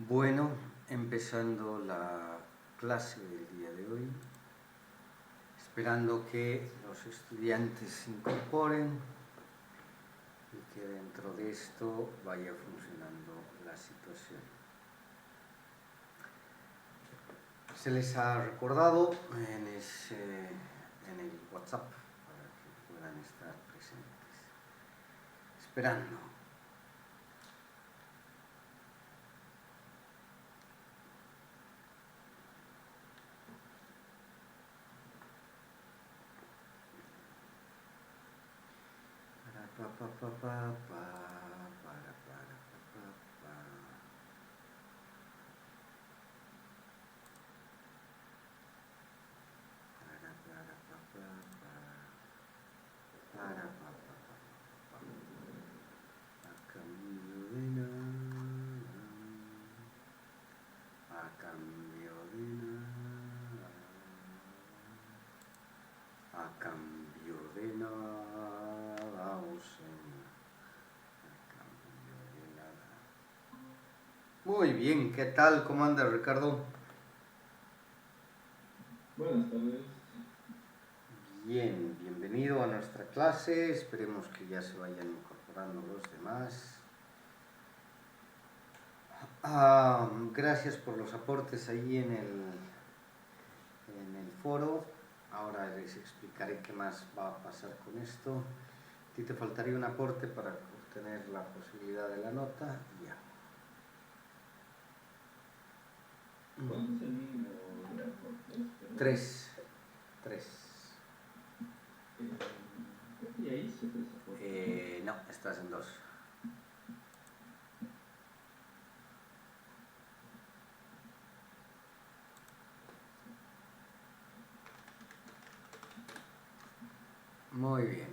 Bueno, empezando la clase del día de hoy, esperando que los estudiantes se incorporen y que dentro de esto vaya funcionando la situación. Se les ha recordado en el WhatsApp para que puedan estar presentes. Esperando. A cambio de nada, oh Señor, a cambio de nada. Muy bien, ¿qué tal? ¿Cómo anda, Ricardo? Buenas tardes. Bien, bienvenido a nuestra clase. Esperemos que ya se vayan incorporando los demás. Gracias por los aportes ahí en el foro. Ahora les explicaré qué más va a pasar con esto. A ti te faltaría un aporte para obtener la posibilidad de la nota y ya. ¿Cuánto es el mínimo de aportes? Tres. Creo que ya hice 3 aportes. No, estás en 2. Muy bien.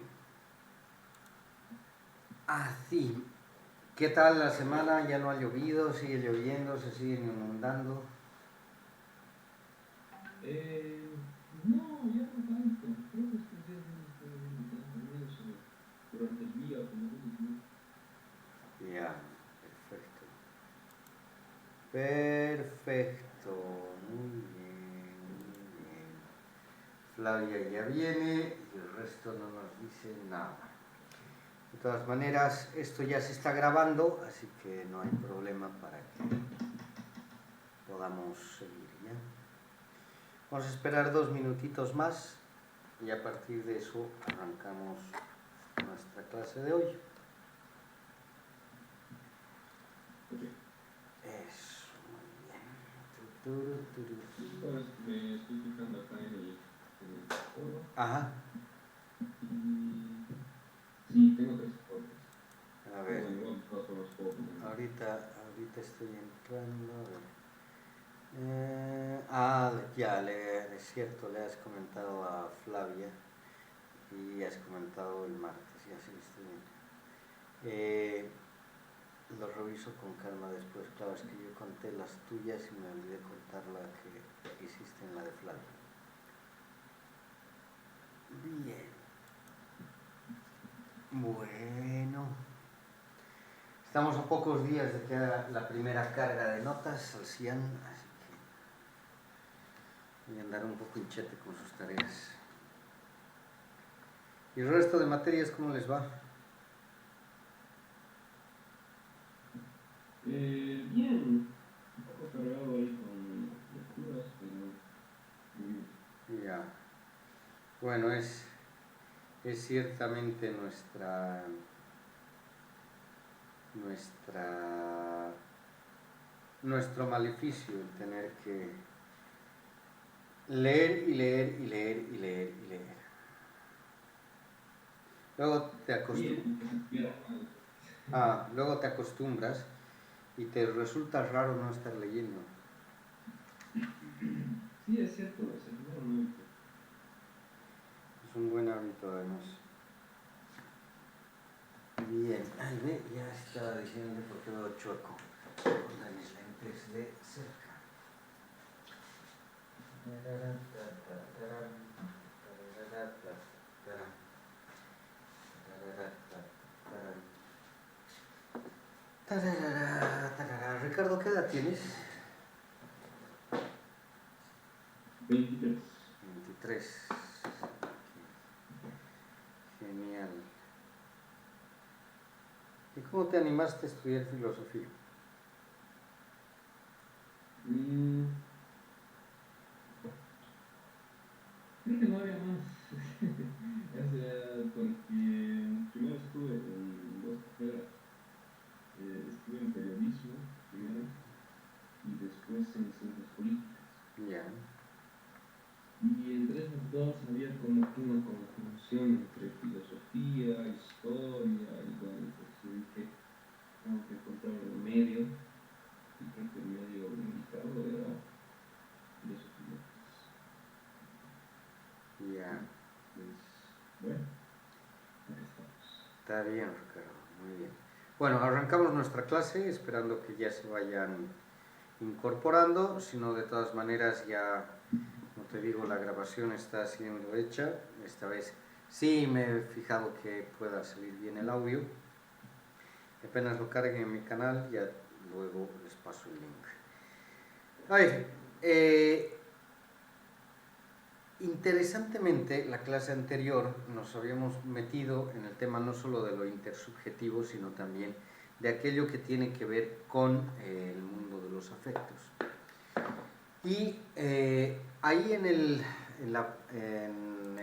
Así. ¿Qué tal la semana? ¿Ya no ha llovido? ¿Sigue lloviendo? ¿Se siguen inundando? No, ya no tanto. Creo que estos días no estoy viendo tanto, al menos durante el día, como dices, ¿no? Ya, perfecto. Perfecto, muy bien, muy bien. Flavia ya viene y el resto no nos dice nada. De todas maneras, esto ya se está grabando, así que no hay problema para que podamos seguir, ¿ya? Vamos a esperar 2 minutitos más y a partir de eso arrancamos nuestra clase de hoy. Eso, muy bien. Sabes, me estoy fijando acá en el foro. Ajá. Y sí, tengo 3 aportes. A ver. Bueno, igual todos los puedo poner. Ahorita estoy entrando. Es cierto, le has comentado a Flavia y has comentado el martes, ya sí estoy bien. Lo reviso con calma después. Claro, es que yo conté las tuyas y me olvidé contar la que hiciste en la de Flavia. Bien. Bueno. Estamos a pocos días de que haga la primera carga de notas al CIAN, así que voy a andar un poco hinchete con sus tareas. ¿Y el resto de materias cómo les va? Bien, un poco cargado ahí con lecturas, pero muy bien. Ya. Bueno, es ciertamente nuestro maleficio el tener que leer y leer y leer y leer y leer. Luego te acostumbras y te resulta raro no estar leyendo. Sí, es cierto, es el primer momento. Es un buen hábito además. Bien, ay, ve, ya estaba diciendo porque veo chueco. Pondré mis lentes de cerca. Ricardo, ¿qué edad tienes? 23. 23. Genial. ¿Y cómo te animaste a estudiar filosofía? Creo que no había más. O sea, porque primero estuve en dos carreras. Estuve en periodismo primero y después en ciencias políticas. Ya. Y entre esas dos había como que una conjunción entre filosofía, historia y bueno, pues sí que tengo que encontrar un medio y creo que el medio indicado era filosofía. Ya. Pues bueno, acá estamos. Está bien, Ricardo. Muy bien. Bueno, arrancamos nuestra clase esperando que ya se vayan incorporando, si no de todas maneras ya, como te digo, la grabación está siendo hecha. Esta vez sí me he fijado que pueda salir bien el audio. Apenas lo carguen en mi canal, ya luego les paso el link. A ver, interesantemente, la clase anterior nos habíamos metido en el tema no solo de lo intersubjetivo, sino también de aquello que tiene que ver con el mundo de los afectos. Y ahí en el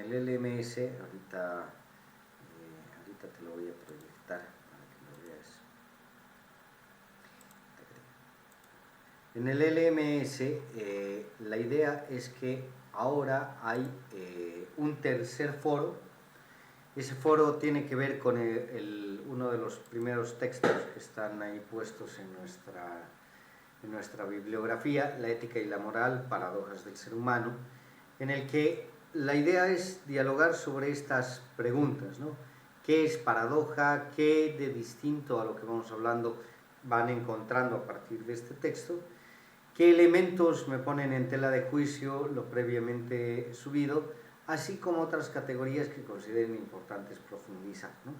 LMS, ahorita te lo voy a proyectar para que lo veas. En el LMS la idea es que ahora hay un tercer foro. Ese foro tiene que ver con uno de los primeros textos que están ahí puestos en nuestra bibliografía, La ética y la moral, paradojas del ser humano, en el que la idea es dialogar sobre estas preguntas, ¿no? ¿Qué es paradoja? ¿Qué de distinto a lo que vamos hablando van encontrando a partir de este texto? ¿Qué elementos me ponen en tela de juicio lo previamente subido? Así como otras categorías que consideren importantes profundizar, ¿no?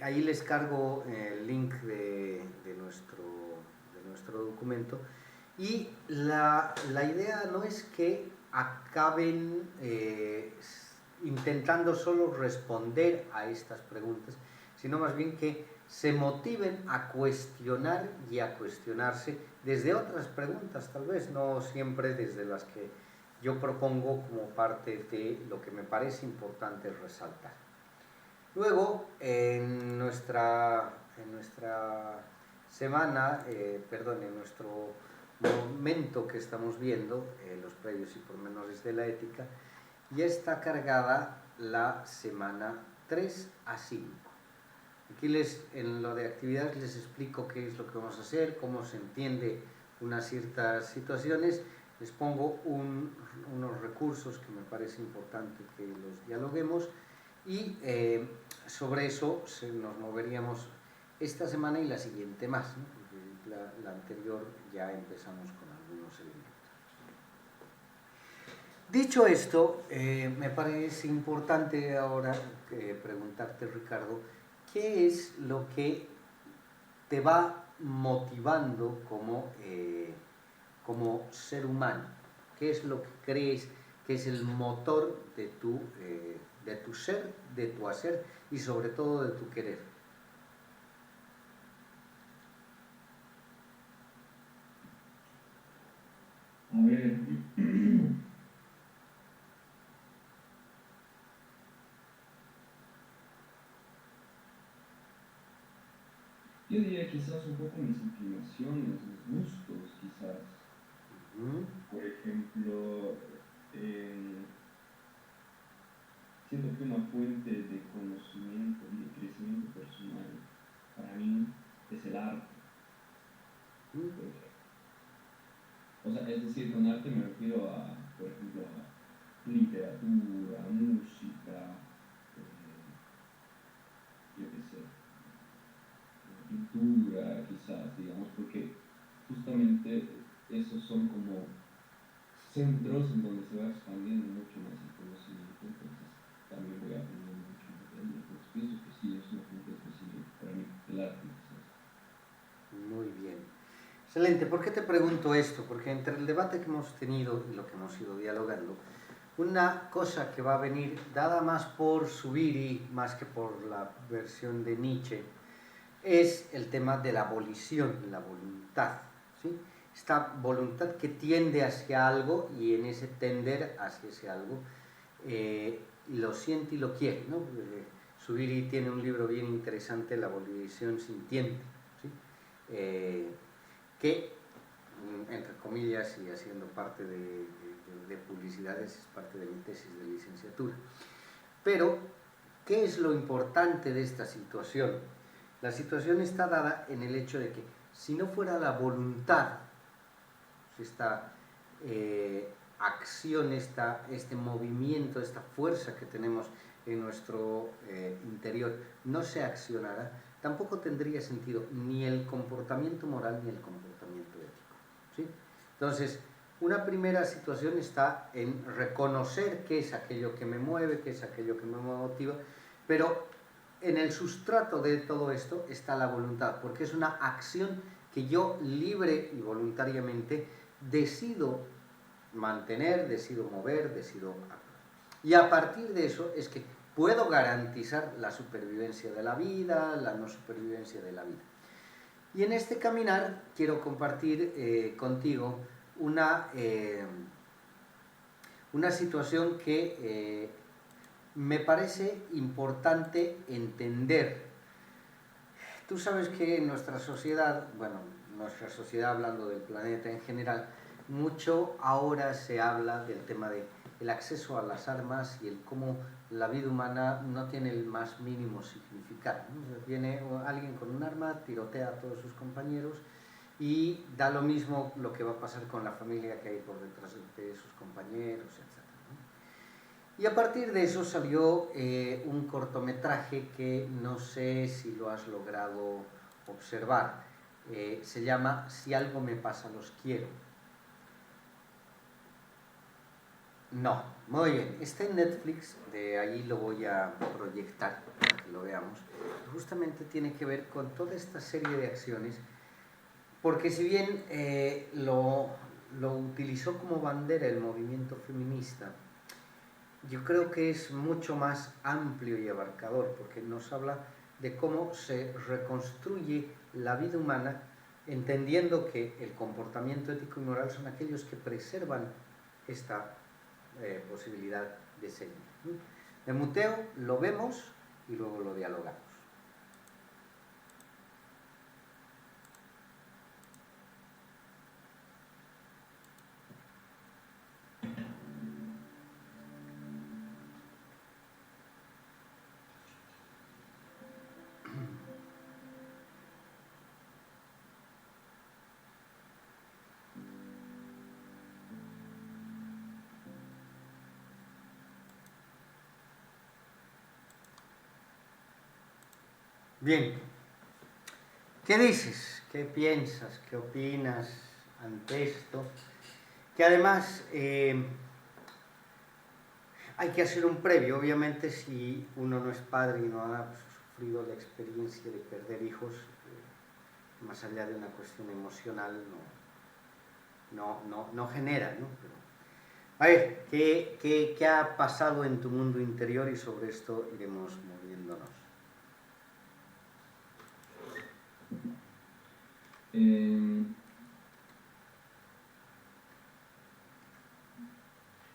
Ahí les cargo el link de nuestro documento y la idea no es que acaben intentando solo responder a estas preguntas, sino más bien que se motiven a cuestionar y a cuestionarse desde otras preguntas, tal vez no siempre desde las que yo propongo como parte de lo que me parece importante resaltar. Luego, en nuestra semana, en nuestro momento que estamos viendo, los previos y pormenores de la ética, ya está cargada la semana 3 a 5. Aquí en lo de actividades les explico qué es lo que vamos a hacer, cómo se entiende unas ciertas situaciones. Les pongo unos recursos que me parece importante que los dialoguemos y sobre eso nos moveríamos esta semana y la siguiente más, ¿no? Porque la anterior ya empezamos con algunos elementos. Dicho esto, me parece importante ahora preguntarte, Ricardo, ¿qué es lo que te va motivando como ser humano? ¿Qué es lo que crees que es el motor de tu ser, de tu hacer y sobre todo de tu querer? A ver, yo diría quizás un poco mis inclinaciones, mis gustos, quizás. Por ejemplo, siento que una fuente de conocimiento y de crecimiento personal para mí es el arte. O sea, es decir, con arte me refiero a, por ejemplo, a literatura, música, yo qué sé, pintura, quizás, digamos, porque justamente esos son como centros en donde se va expandiendo mucho más el conocimiento, entonces también voy aprendiendo mucho más de ahí. Entonces pienso que sí, es una fuente de crecimiento para mí, el arte quizás. Muy bien. Excelente. ¿Por qué te pregunto esto? Porque entre el debate que hemos tenido y lo que hemos ido dialogando, una cosa que va a venir, dada más por Zubiri, más que por la versión de Nietzsche, es el tema de la volición, la voluntad, ¿sí? Esta voluntad que tiende hacia algo y en ese tender hacia ese algo lo siente y lo quiere, ¿no? Zubiri tiene un libro bien interesante, La volición sintiente, ¿sí? Que, entre comillas y haciendo parte de publicidades, es parte de mi tesis de licenciatura. Pero, ¿qué es lo importante de esta situación? La situación está dada en el hecho de que si no fuera la voluntad, esta acción, este movimiento, esta fuerza que tenemos en nuestro interior no se accionara, tampoco tendría sentido ni el comportamiento moral ni el comportamiento ético, ¿sí? Entonces, una primera situación está en reconocer qué es aquello que me mueve, qué es aquello que me motiva, pero en el sustrato de todo esto está la voluntad, porque es una acción que yo libre y voluntariamente decido mantener, decido mover, decido actuar. Y a partir de eso es que puedo garantizar la supervivencia de la vida, la no supervivencia de la vida. Y en este caminar quiero compartir contigo una situación que me parece importante entender. Tú sabes que en nuestra sociedad, bueno, nuestra sociedad hablando del planeta en general, mucho ahora se habla del tema del acceso a las armas y el cómo la vida humana no tiene el más mínimo significado, ¿no? Viene alguien con un arma, tirotea a todos sus compañeros y da lo mismo lo que va a pasar con la familia que hay por detrás de sus compañeros, etc. Y a partir de eso salió un cortometraje que no sé si lo has logrado observar. Se llama Si algo me pasa, los quiero. No, muy bien. Está en Netflix, de ahí lo voy a proyectar para que lo veamos. Justamente tiene que ver con toda esta serie de acciones, porque si bien lo utilizó como bandera el movimiento feminista, yo creo que es mucho más amplio y abarcador, porque nos habla de cómo se reconstruye la vida humana, entendiendo que el comportamiento ético y moral son aquellos que preservan esta posibilidad de seguir. Me muteo, lo vemos y luego lo dialogamos. Bien, ¿qué dices? ¿Qué piensas? ¿Qué opinas ante esto? Que además hay que hacer un previo, obviamente si uno no es padre y no ha sufrido la experiencia de perder hijos, más allá de una cuestión emocional, no genera, ¿no? Pero, a ver, ¿qué ha pasado en tu mundo interior? Y sobre esto iremos moviéndonos.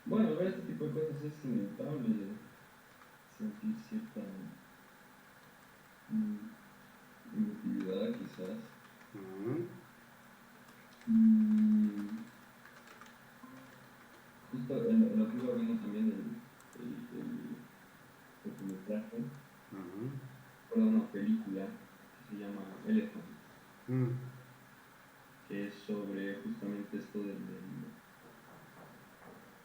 Bueno, ver este tipo de cosas es inevitable sentir cierta emotividad quizás. Justo en lo que iba viendo también el documentraje, fue una película que se llama Elephant, que es sobre justamente esto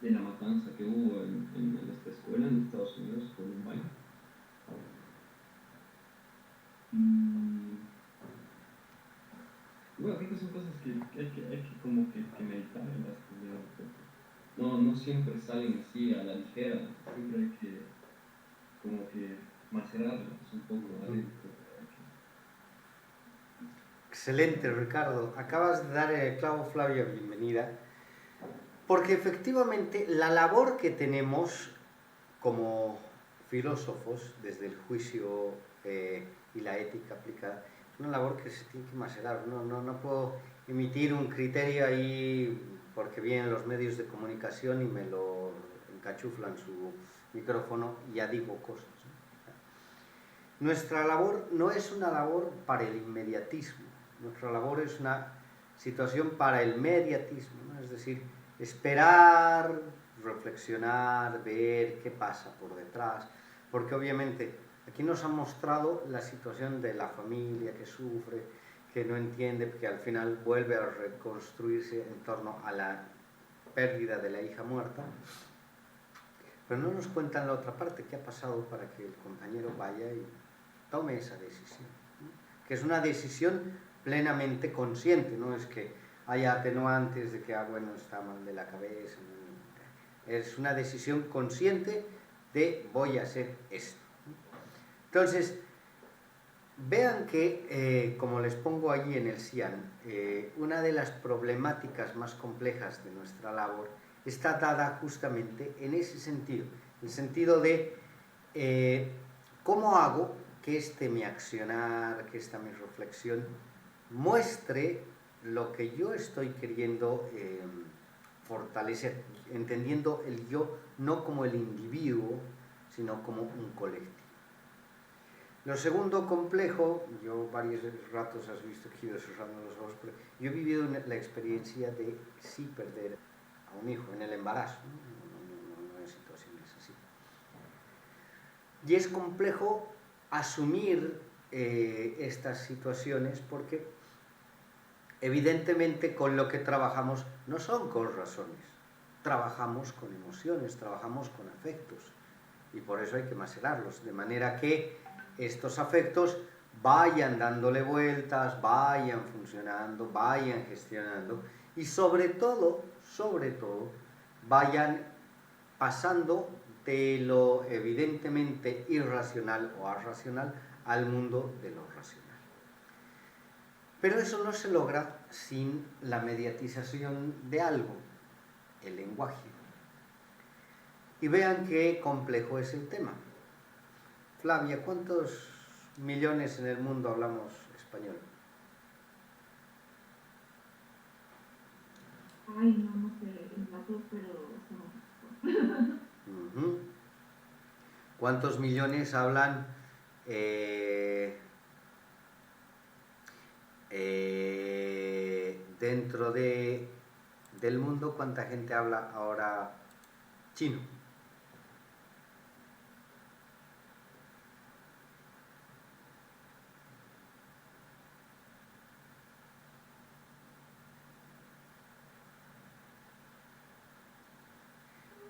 de la matanza que hubo en esta escuela en Estados Unidos, Columbine. Bueno, creo que son cosas que hay que como que meditarlas también un poco. No siempre salen así a la ligera, siempre hay que como que macerarlas un poco adentro. Excelente, Ricardo. Acabas de dar el clavo, Flavia, bienvenida. Porque efectivamente la labor que tenemos como filósofos desde el juicio y la ética aplicada es una labor que se tiene que macerar. No puedo emitir un criterio ahí porque vienen los medios de comunicación y me lo encachuflan su micrófono y ya digo cosas. Nuestra labor no es una labor para el inmediatismo, nuestra labor es una situación para el mediatismo, ¿no? Es decir, esperar, reflexionar, ver qué pasa por detrás, porque obviamente aquí nos han mostrado la situación de la familia que sufre, que no entiende, que al final vuelve a reconstruirse en torno a la pérdida de la hija muerta, pero no nos cuentan la otra parte, qué ha pasado para que el compañero vaya y tome esa decisión, ¿no? Que es una decisión plenamente consciente, no es que haya atenuantes de que, bueno, está mal de la cabeza, ¿no? Es una decisión consciente de voy a hacer esto. Entonces, vean que, como les pongo allí en el CIAN, una de las problemáticas más complejas de nuestra labor está dada justamente en ese sentido, el sentido de cómo hago que mi accionar, que esta mi reflexión muestre lo que yo estoy queriendo fortalecer, entendiendo el yo no como el individuo, sino como un colectivo. Lo segundo complejo, yo varios ratos has visto que he ido cerrando los ojos, pero yo he vivido la experiencia de sí perder a un hijo en el embarazo, no en situaciones así. Y es complejo asumir estas situaciones porque evidentemente con lo que trabajamos no son con razones, trabajamos con emociones, trabajamos con afectos y por eso hay que macerarlos, de manera que estos afectos vayan dándole vueltas, vayan funcionando, vayan gestionando y sobre todo, vayan pasando de lo evidentemente irracional o arracional al mundo de lo racional. Pero eso no se logra sin la mediatización de algo, el lenguaje. Y vean qué complejo es el tema. Flavia, ¿cuántos millones en el mundo hablamos español? Ay, no sé el dato, pero somos ¿Cuántos millones hablan dentro del mundo? ¿Cuánta gente habla ahora chino?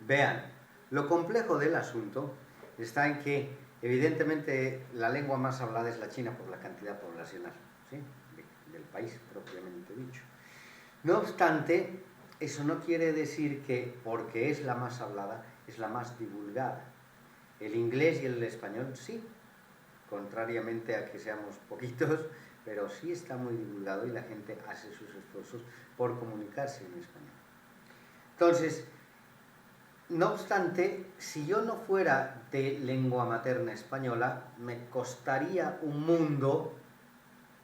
Vean, lo complejo del asunto está en que evidentemente la lengua más hablada es la china por la cantidad poblacional, ¿sí? Del país propiamente dicho. No obstante, eso no quiere decir que porque es la más hablada es la más divulgada. El inglés y el español sí, contrariamente a que seamos poquitos, pero sí está muy divulgado y la gente hace sus esfuerzos por comunicarse en español. Entonces, no obstante, si yo no fuera de lengua materna española, me costaría un mundo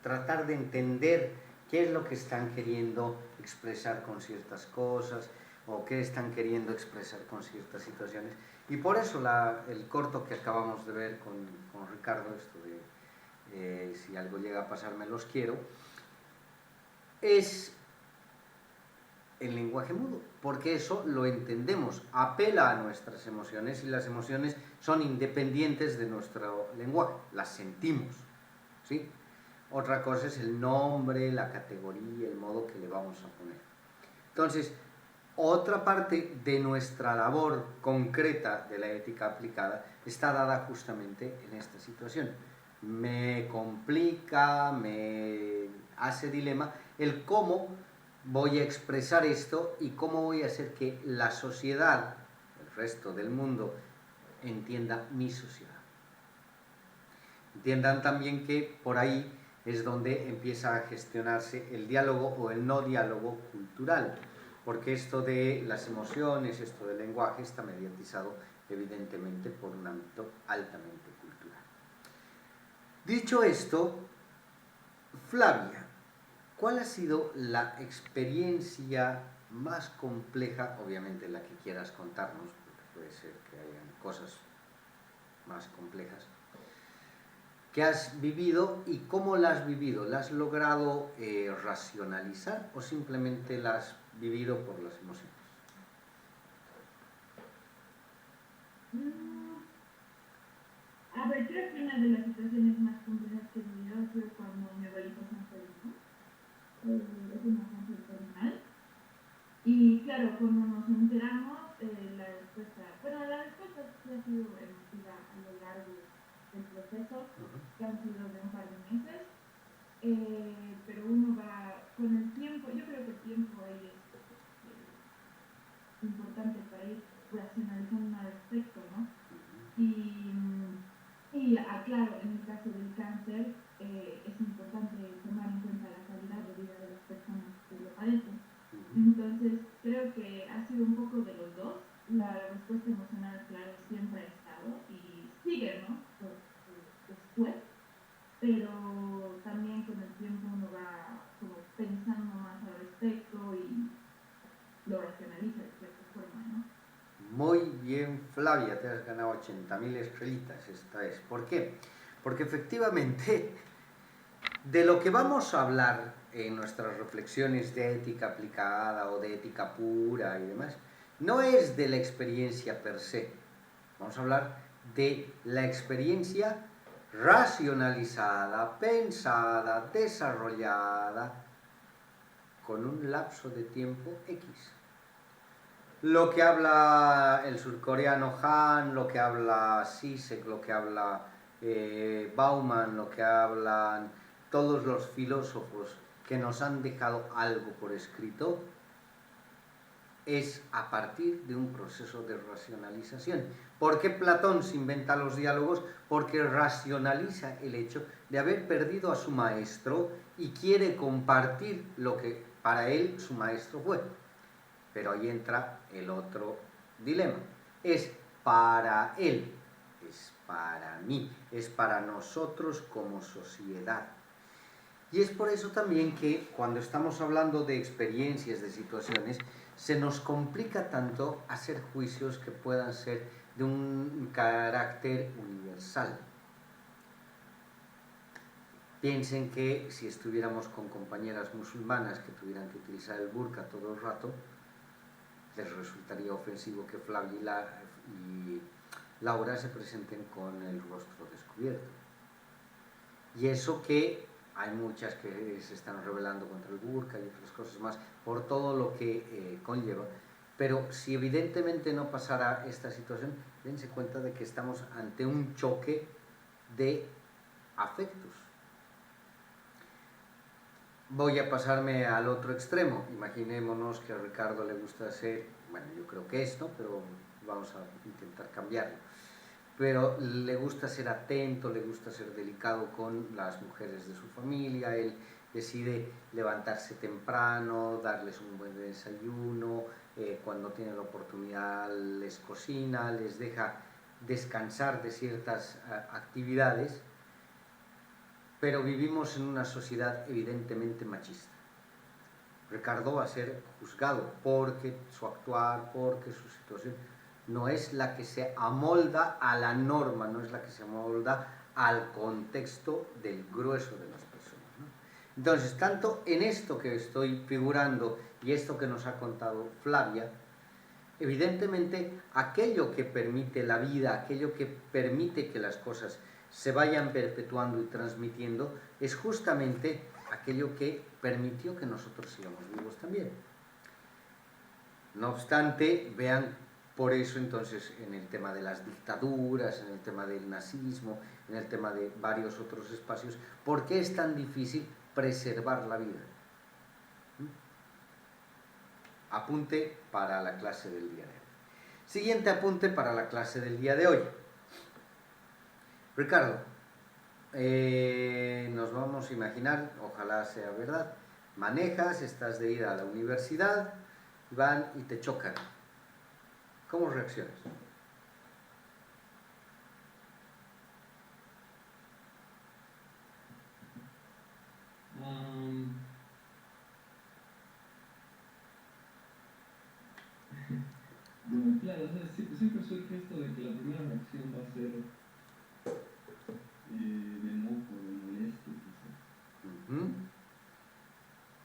tratar de entender qué es lo que están queriendo expresar con ciertas cosas o qué están queriendo expresar con ciertas situaciones. Y por eso el corto que acabamos de ver con Ricardo, esto de si algo llega a pasar me los quiero, es el lenguaje mudo, porque eso lo entendemos, apela a nuestras emociones y las emociones son independientes de nuestro lenguaje, las sentimos, ¿sí? Otra cosa es el nombre, la categoría, el modo que le vamos a poner. Entonces, otra parte de nuestra labor concreta de la ética aplicada está dada justamente en esta situación. Me complica, me hace dilema el cómo voy a expresar esto y cómo voy a hacer que la sociedad, el resto del mundo, entienda mi sociedad. Entiendan también que por ahí es donde empieza a gestionarse el diálogo o el no diálogo cultural, porque esto de las emociones, esto del lenguaje está mediatizado evidentemente por un ámbito altamente cultural. Dicho esto, Flavia, ¿cuál ha sido la experiencia más compleja, obviamente la que quieras contarnos, porque puede ser que hayan cosas más complejas, que has vivido y cómo la has vivido? ¿La has logrado racionalizar o simplemente la has vivido por las emociones? A ver, creo que una de las situaciones más complejas que he vivido ha sido cuando mi abuelito se enfermó. Es una cáncer terminal. Y claro, cuando nos enteramos, la respuesta sí ha sido emotiva a lo largo del proceso, que han sido de un par de meses. Pero uno va con el tiempo, yo creo que el tiempo ahí es importante para ir racionalizando al respecto, ¿no? Claro, en el caso del cáncer es importante tomar en cuenta la calidad de vida de las personas que lo padecen. Entonces, creo que ha sido un poco de los dos. La respuesta emocional, claro, siempre ha estado y sigue, ¿no? Después, pero también con el tiempo uno va como pensando más al respecto y lo racionaliza de cierta forma, ¿no? Muy bien, Flavia, te has ganado 80.000 estrellitas esta vez. ¿Por qué? Porque efectivamente de lo que vamos a hablar en nuestras reflexiones de ética aplicada o de ética pura y demás, no es de la experiencia per se. Vamos a hablar de la experiencia racionalizada, pensada, desarrollada con un lapso de tiempo X. Lo que habla el surcoreano Han, lo que habla Zizek, lo que habla Bauman, lo que hablan todos los filósofos que nos han dejado algo por escrito, es a partir de un proceso de racionalización. ¿Por qué Platón se inventa los diálogos? Porque racionaliza el hecho de haber perdido a su maestro y quiere compartir lo que para él su maestro fue. Pero ahí entra el otro dilema. Es para él, es para mí, es para nosotros como sociedad. Y es por eso también que cuando estamos hablando de experiencias, de situaciones, se nos complica tanto hacer juicios que puedan ser de un carácter universal. Piensen que si estuviéramos con compañeras musulmanas que tuvieran que utilizar el burka todo el rato, les resultaría ofensivo que Flavia y Laura se presenten con el rostro descubierto. Y eso que hay muchas que se están rebelando contra el burka y otras cosas más, por todo lo que conlleva. Pero si evidentemente no pasara esta situación, dense cuenta de que estamos ante un choque de afectos. Voy a pasarme al otro extremo. Imaginémonos que a Ricardo le gusta ser, bueno, yo creo que es, ¿no? Pero vamos a intentar cambiarlo. Pero le gusta ser atento, le gusta ser delicado con las mujeres de su familia, él decide levantarse temprano, darles un buen desayuno, cuando tiene la oportunidad les cocina, les deja descansar de ciertas actividades, pero vivimos en una sociedad evidentemente machista. Ricardo va a ser juzgado porque su actuar, porque su situación no es la que se amolda a la norma, no es la que se amolda al contexto del grueso de las personas, ¿no? Entonces, tanto en esto que estoy figurando y esto que nos ha contado Flavia, evidentemente aquello que permite la vida, aquello que permite que las cosas se vayan perpetuando y transmitiendo, es justamente aquello que permitió que nosotros sigamos vivos también. No obstante, vean, por eso entonces en el tema de las dictaduras, en el tema del nazismo, en el tema de varios otros espacios, ¿por qué es tan difícil preservar la vida? Apunte para la clase del día de hoy. Siguiente apunte para la clase del día de hoy. Ricardo, nos vamos a imaginar, ojalá sea verdad, manejas, estás de ir a la universidad, van y te chocan. ¿Cómo reaccionas? Bueno, claro, o sea, siempre surge esto de que la primera reacción va a ser de enojo, de molestia, quizás.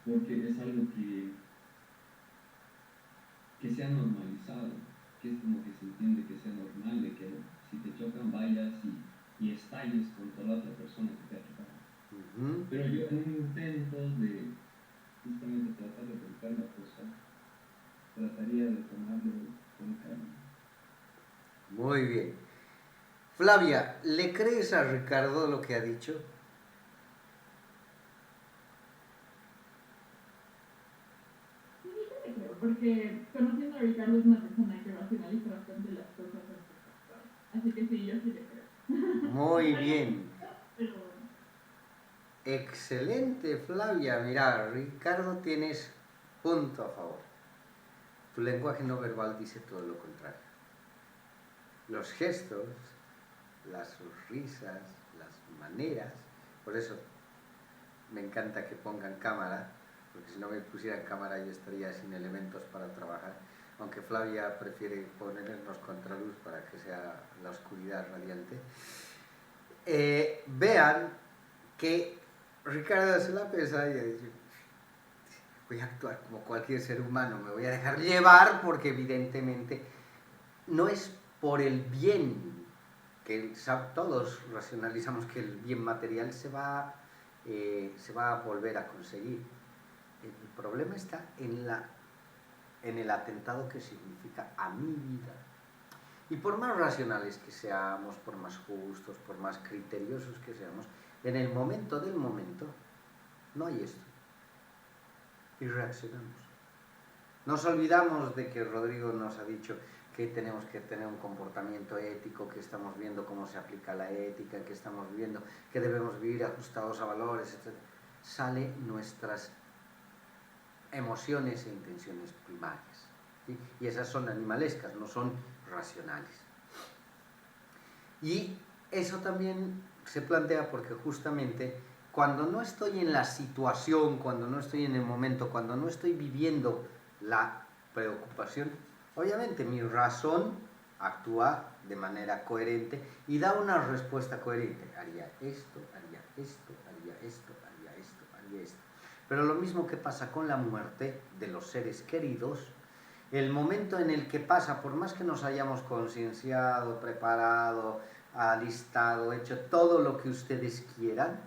Porque es algo que se ha normalizado, que es como que se entiende que sea normal, de que si te chocan vayas y estalles contra la otra persona que te ha chocado. Pero yo en un intento de justamente tratar de volcar la cosa, trataría de tomarlo con calma. Muy bien. Flavia, ¿le crees a Ricardo lo que ha dicho? Sí, yo le creo, porque conociendo a Ricardo es una persona que racionaliza bastante las cosas antes de actuar. Así que sí, yo sí le creo. Muy bien. Pero bueno. Excelente, Flavia. Mira, Ricardo, tienes punto a favor. Tu lenguaje no verbal dice todo lo contrario. Los gestos, las sonrisas, las maneras. Por eso me encanta que pongan cámara, porque si no me pusieran cámara yo estaría sin elementos para trabajar. Aunque Flavia prefiere ponernos contraluz para que sea la oscuridad radiante. Vean que Ricardo se la pesa y dice: voy a actuar como cualquier ser humano, me voy a dejar llevar porque evidentemente no es por el bien, que todos racionalizamos que el bien material se va a volver a conseguir. El problema está en el atentado que significa a mi vida. Y por más racionales que seamos, por más justos, por más criteriosos que seamos, en el momento del momento no hay esto. Y reaccionamos. Nos olvidamos de que Rodrigo nos ha dicho que tenemos que tener un comportamiento ético, que estamos viendo cómo se aplica la ética, que estamos viendo que debemos vivir ajustados a valores, etc. Sale nuestras emociones e intenciones primarias, ¿sí? Y esas son animalescas, no son racionales. Y eso también se plantea porque justamente cuando no estoy en la situación, cuando no estoy en el momento, cuando no estoy viviendo la preocupación, obviamente mi razón actúa de manera coherente y da una respuesta coherente. Haría esto, haría esto, haría esto, haría esto, haría esto. Pero lo mismo que pasa con la muerte de los seres queridos, el momento en el que pasa, por más que nos hayamos concienciado, preparado, alistado, hecho todo lo que ustedes quieran,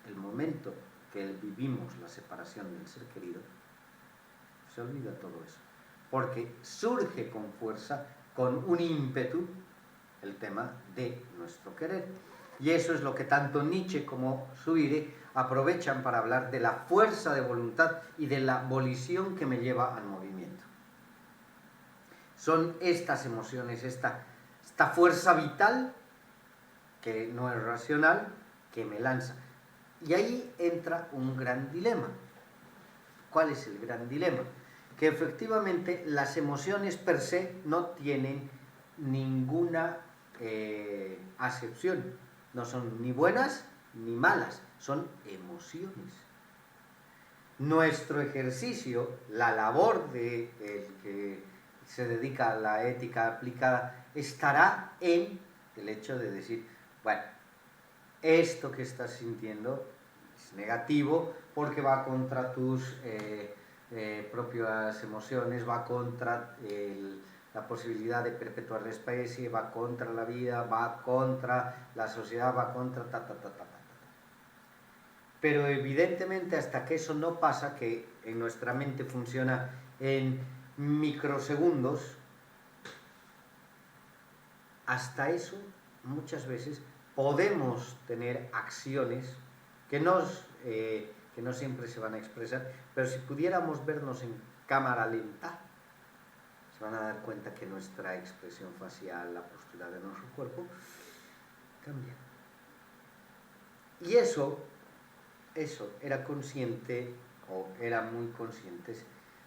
el momento que vivimos la separación del ser querido, se olvida todo eso. Porque surge con fuerza, con un ímpetu, el tema de nuestro querer. Y eso es lo que tanto Nietzsche como Zuire aprovechan para hablar de la fuerza de voluntad y de la volición que me lleva al movimiento. Son estas emociones, esta fuerza vital, que no es racional, que me lanza. Y ahí entra un gran dilema. ¿Cuál es el gran dilema? Que efectivamente las emociones per se no tienen ninguna acepción. No son ni buenas ni malas, son emociones. Nuestro ejercicio, la labor del que se dedica a la ética aplicada, estará en el hecho de decir, bueno, esto que estás sintiendo es negativo porque va contra tus propias emociones, va contra la posibilidad de perpetuar la especie, va contra la vida, va contra la sociedad, va contra Pero evidentemente hasta que eso no pasa, que en nuestra mente funciona en microsegundos, hasta eso muchas veces podemos tener acciones que no siempre se van a expresar, pero si pudiéramos vernos en cámara lenta, se van a dar cuenta que nuestra expresión facial, la postura de nuestro cuerpo, cambia. Y eso era consciente, o eran muy conscientes,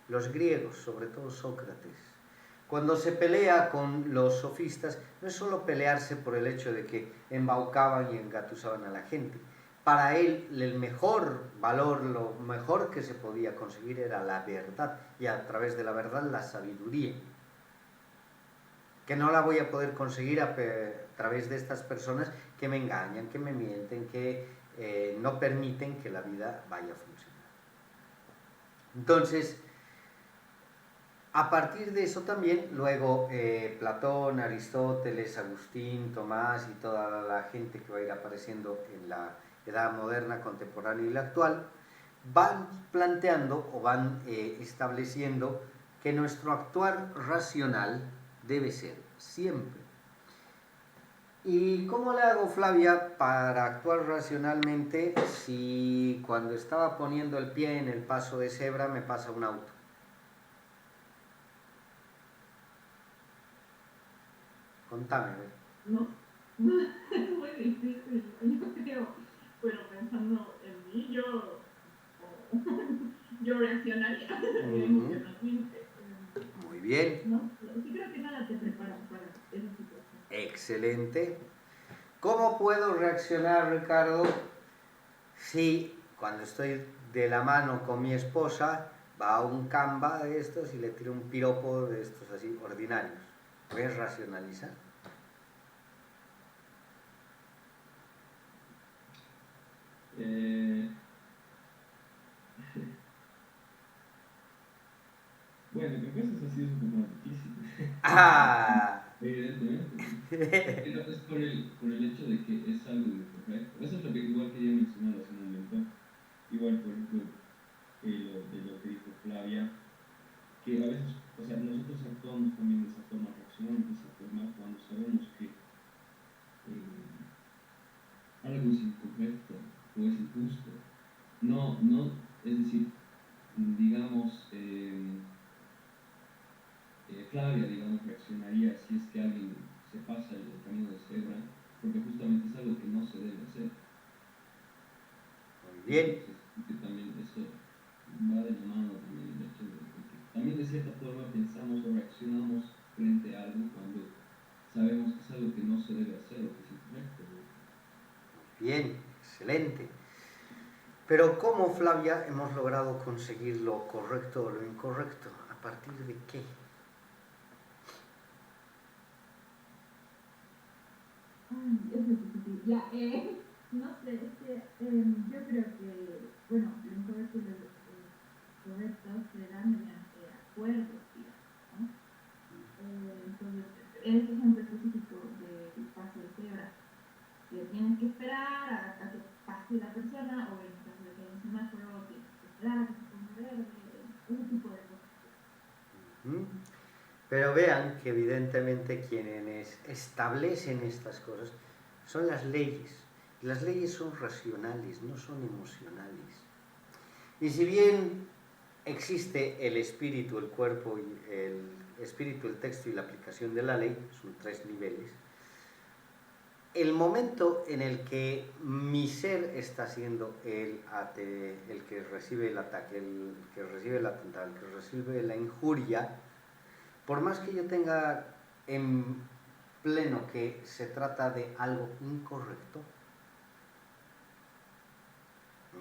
los griegos, sobre todo Sócrates. Cuando se pelea con los sofistas, no es solo pelearse por el hecho de que embaucaban y engatusaban a la gente. Para él, el mejor valor, lo mejor que se podía conseguir era la verdad, y a través de la verdad la sabiduría. Que no la voy a poder conseguir a través de estas personas que me engañan, que me mienten, que no permiten que la vida vaya a funcionar. Entonces, a partir de eso también, luego Platón, Aristóteles, Agustín, Tomás y toda la gente que va a ir apareciendo en la edad moderna, contemporánea y la actual, van planteando o van estableciendo que nuestro actuar racional debe ser siempre. ¿Y cómo le hago, Flavia, para actuar racionalmente si cuando estaba poniendo el pie en el paso de cebra me pasa un auto? Contame, a ver. No, es muy difícil. Yo creo, bueno, pensando en mí, yo reaccionaría emocionalmente. Muy bien. No, sí creo que nada te prepara para esa situación. Excelente. ¿Cómo puedo reaccionar, Ricardo, si cuando estoy de la mano con mi esposa va a un Canva de estos y le tiro un piropo de estos así ordinarios? ¿Voy a racionalizar? Bueno, creo que eso sí es un poco más difícil. ¡Ah! Evidentemente. Pero es por el hecho de que es algo incorrecto. Eso es lo que igual quería mencionar hace un momento. Igual, por ejemplo, de lo que dijo Flavia, que a veces, o sea, nosotros actuamos también de esa forma, reaccionamos de esa forma cuando sabemos que algo es incorrecto o es injusto. No, es decir, digamos, Flavia, digamos, reaccionaría si es que alguien se pasa el camino de cebra, porque justamente es algo que no se debe hacer. Muy bien. Entonces, que también eso va de la mano también el hecho de que también de cierta forma pensamos o reaccionamos frente a algo cuando sabemos que es algo que no se debe hacer o que es incorrecto. Bien, excelente. Pero ¿cómo, Flavia, hemos logrado conseguir lo correcto o lo incorrecto? ¿A partir de qué? Ay, es difícil. Ya, no sé, es que yo creo que, bueno, lo incorrecto y lo correcto se da mediante acuerdos, digamos, ¿no? Entonces, en este ejemplo específico del paso de cebra, que tienes que esperar a que pase la persona, o en el caso de que hay un semáforo, tienes que esperar a que se ponga verde, ese tipo de cosas. Pero vean que evidentemente quienes establecen estas cosas son las leyes. Las leyes son racionales, no son emocionales. Y si bien existe el espíritu, el cuerpo, y el espíritu, el texto y la aplicación de la ley, son 3 niveles, el momento en el que mi ser está siendo el que recibe el ataque, el que recibe el atentado, el que recibe la injuria, por más que yo tenga en pleno que se trata de algo incorrecto,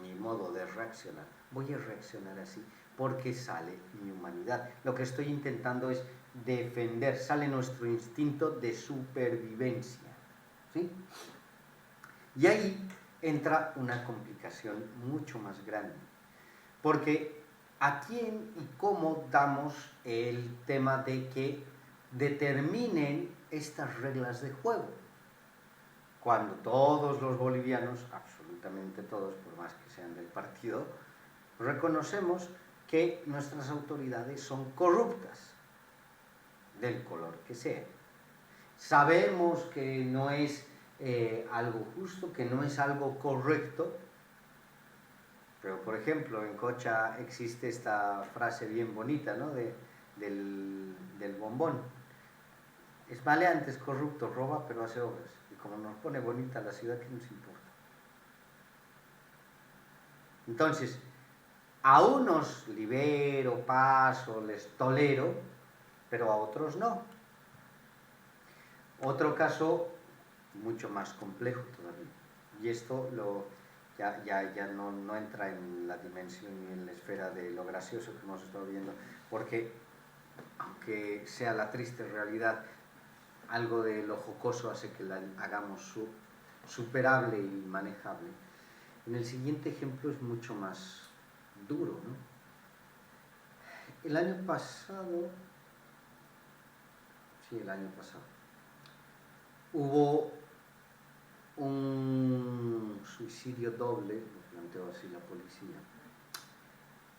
mi modo de reaccionar, voy a reaccionar así porque sale mi humanidad. Lo que estoy intentando es defender, sale nuestro instinto de supervivencia, ¿sí? Y ahí entra una complicación mucho más grande, porque ¿a quién y cómo damos el tema de que determinen estas reglas de juego? Cuando todos los bolivianos, absolutamente todos, por más que sean del partido, reconocemos que nuestras autoridades son corruptas, del color que sea. Sabemos que no es algo justo, que no es algo correcto, pero por ejemplo en Cocha existe esta frase bien bonita, ¿no? del bombón: es maleante, es corrupto, roba, pero hace obras. Y como nos pone bonita la ciudad, ¿qué nos importa? Entonces, a unos libero, paso, les tolero, pero a otros no. Otro caso mucho más complejo todavía, y esto ya no entra en la dimensión ni en la esfera de lo gracioso que hemos estado viendo, porque aunque sea la triste realidad, algo de lo jocoso hace que la hagamos superable y manejable. En el siguiente ejemplo es mucho más duro, ¿no? El año pasado, hubo un suicidio doble, lo planteó así la policía,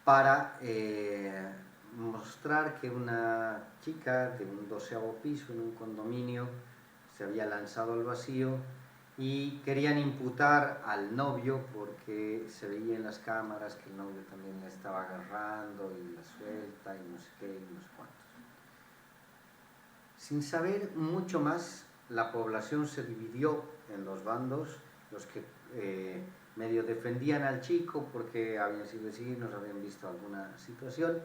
para mostrar que una chica de un 12º piso en un condominio se había lanzado al vacío y querían imputar al novio porque se veía en las cámaras que el novio también la estaba agarrando y la suelta y no sé qué y no sé cuántos. Sin saber mucho más, la población se dividió en los bandos, los que medio defendían al chico porque habían sido vecinos, habían visto alguna situación,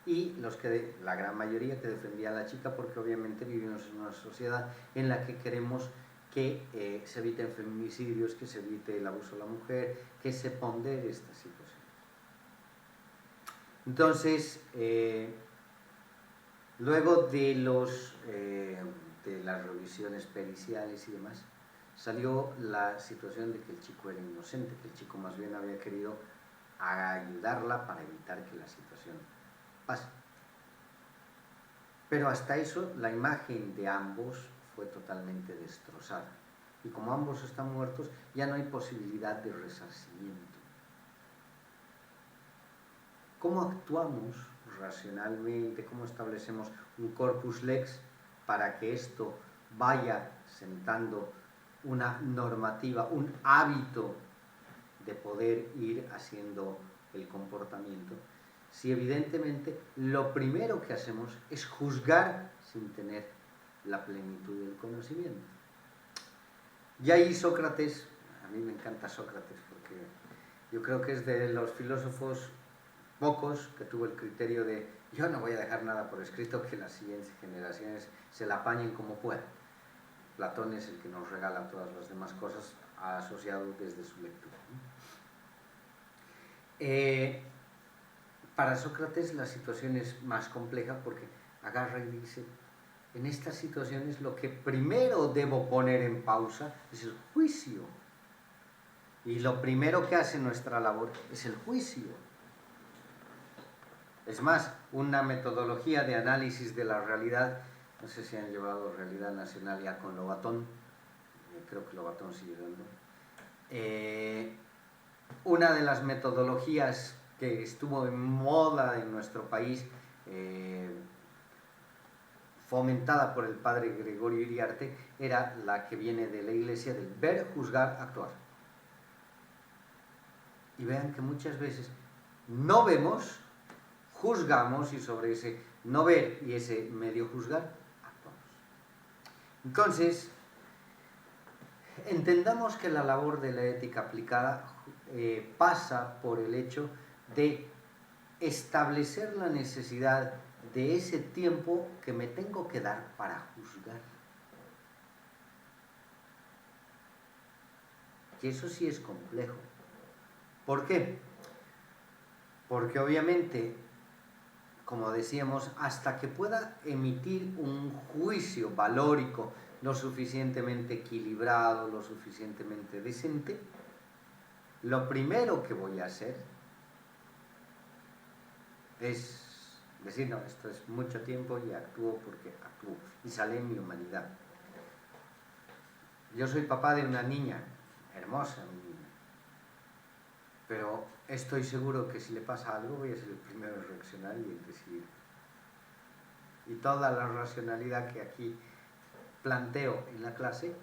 y la gran mayoría que defendía a la chica porque obviamente vivimos en una sociedad en la que queremos que se eviten feminicidios, que se evite el abuso de la mujer, que se pondere esta situación. Entonces, luego de las revisiones periciales y demás, salió la situación de que el chico era inocente, que el chico más bien había querido ayudarla para evitar que la situación pase. Pero hasta eso la imagen de ambos fue totalmente destrozada. Y como ambos están muertos, ya no hay posibilidad de resarcimiento. ¿Cómo actuamos racionalmente? ¿Cómo establecemos un corpus lex para que esto vaya sentando una normativa, un hábito de poder ir haciendo el comportamiento? Si evidentemente lo primero que hacemos es juzgar sin tener la plenitud del conocimiento. Y ahí Sócrates, a mí me encanta Sócrates porque yo creo que es de los filósofos pocos que tuvo el criterio de yo no voy a dejar nada por escrito, que las siguientes generaciones se la apañen como puedan. Platón es el que nos regala todas las demás cosas asociado desde su lectura. Para Sócrates la situación es más compleja porque agarra y dice, en estas situaciones lo que primero debo poner en pausa es el juicio. Y lo primero que hace nuestra labor es el juicio. Es más, una metodología de análisis de la realidad, no sé si han llevado Realidad Nacional ya con Lobatón, creo que Lobatón sigue dando. Una de las metodologías que estuvo en moda en nuestro país, fomentada por el padre Gregorio Iriarte, era la que viene de la Iglesia del ver, juzgar, actuar. Y vean que muchas veces no vemos, juzgamos, y sobre ese no ver y ese medio juzgar, actuamos. Entonces, entendamos que la labor de la ética aplicada pasa por el hecho de establecer la necesidad de ese tiempo que me tengo que dar para juzgar. Y eso sí es complejo. ¿Por qué? Porque obviamente, como decíamos, hasta que pueda emitir un juicio valórico lo suficientemente equilibrado, lo suficientemente decente, lo primero que voy a hacer es decir, no, esto es mucho tiempo y actúo porque actúo, y sale en mi humanidad. Yo soy papá de una niña, hermosa niña, pero estoy seguro que si le pasa algo voy a ser el primero en reaccionar y en decidir. Y toda la racionalidad que aquí planteo en la clase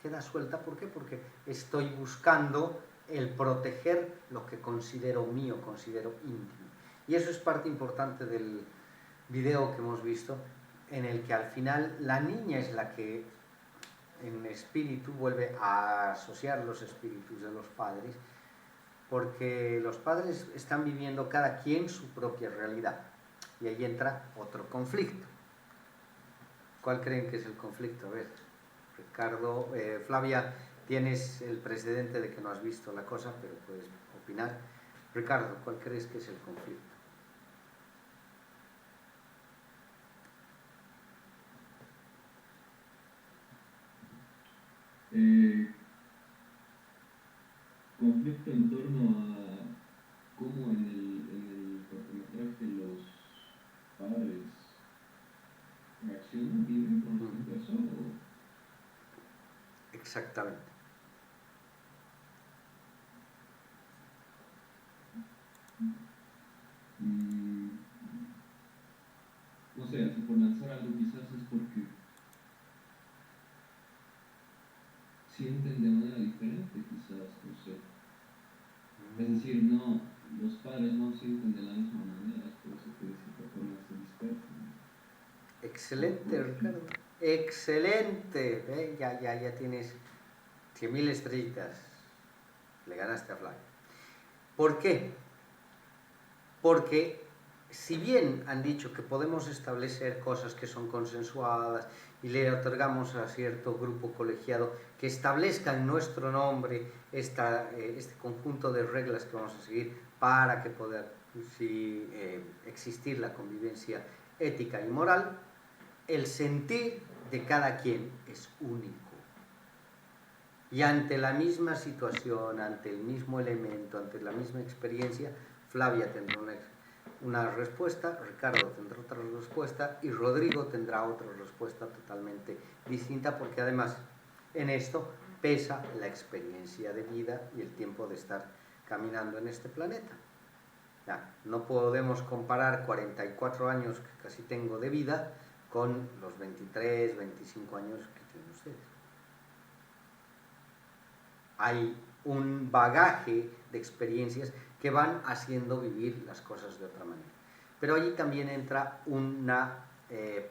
queda suelta. ¿Por qué? Porque estoy buscando el proteger lo que considero mío, considero íntimo. Y eso es parte importante del video que hemos visto, en el que al final la niña es la que en espíritu vuelve a asociar los espíritus de los padres porque los padres están viviendo cada quien su propia realidad. Y ahí entra otro conflicto. ¿Cuál creen que es el conflicto? A ver, Ricardo, Flavia, tienes el precedente de que no has visto la cosa, pero puedes opinar. Ricardo, ¿cuál crees que es el conflicto? Conflicto en torno a cómo en el cortometraje los padres reaccionan, viven con respecto a eso. Exactamente. No sé, si por lanzar algo quizás es porque sienten de manera diferente, quizás, no sé. Es decir, no, los padres no sienten de la misma manera, es por eso que de cierta forma se dispersan. Excelente, Ricardo. Excelente. Ya tienes 100.000 estrellitas. Le ganaste a Flavia. ¿Por qué? Porque si bien han dicho que podemos establecer cosas que son consensuadas y le otorgamos a cierto grupo colegiado que establezca en nuestro nombre este conjunto de reglas que vamos a seguir para que pueda existir la convivencia ética y moral, el sentir de cada quien es único. Y ante la misma situación, ante el mismo elemento, ante la misma experiencia, Flavia tendrá una respuesta, Ricardo tendrá otra respuesta y Rodrigo tendrá otra respuesta totalmente distinta, porque además en esto pesa la experiencia de vida y el tiempo de estar caminando en este planeta. Ya, no podemos comparar 44 años que casi tengo de vida con los 23, 25 años que tienen ustedes. Hay un bagaje de experiencias que van haciendo vivir las cosas de otra manera. Pero allí también entra una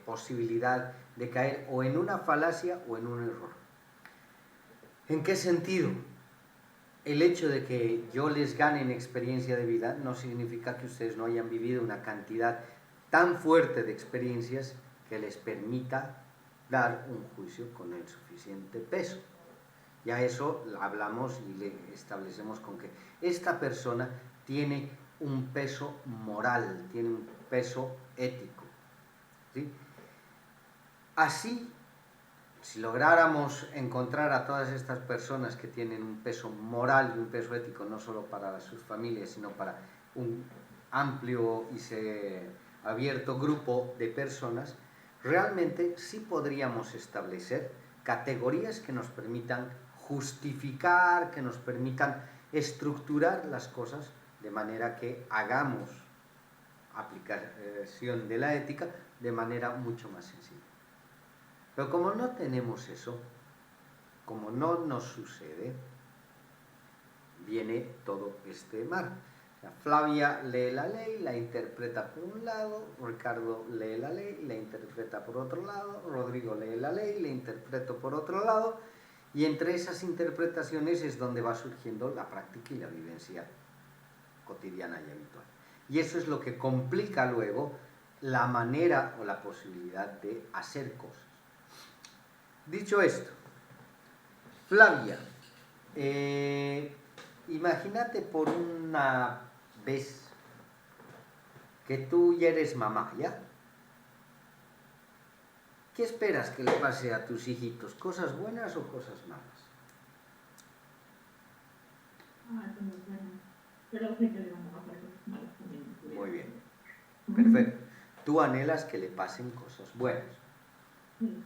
posibilidad de caer o en una falacia o en un error. ¿En qué sentido? El hecho de que yo les gane en experiencia de vida no significa que ustedes no hayan vivido una cantidad tan fuerte de experiencias que les permita dar un juicio con el suficiente peso. Ya eso hablamos y le establecemos con que esta persona tiene un peso moral, tiene un peso ético, ¿sí? Así, si lográramos encontrar a todas estas personas que tienen un peso moral y un peso ético, no solo para sus familias, sino para un amplio y abierto grupo de personas, realmente sí podríamos establecer categorías que nos permitan justificar, que nos permitan estructurar las cosas de manera que hagamos aplicación de la ética de manera mucho más sencilla. Pero como no tenemos eso, como no nos sucede, viene todo este mar. O sea, Flavia lee la ley, la interpreta por un lado, Ricardo lee la ley, la interpreta por otro lado, Rodrigo lee la ley, la interpreta por otro lado, y entre esas interpretaciones es donde va surgiendo la práctica y la vivencia cotidiana y habitual. Y eso es lo que complica luego la manera o la posibilidad de hacer cosas. Dicho esto, Flavia, imagínate por una vez que tú ya eres mamá, ¿ya? ¿Qué esperas que le pase a tus hijitos? ¿Cosas buenas o cosas malas? Cosas buenas. Pero sé que le van a pasar cosas malas también. Muy bien, perfecto. Tú anhelas que le pasen cosas buenas. Sí.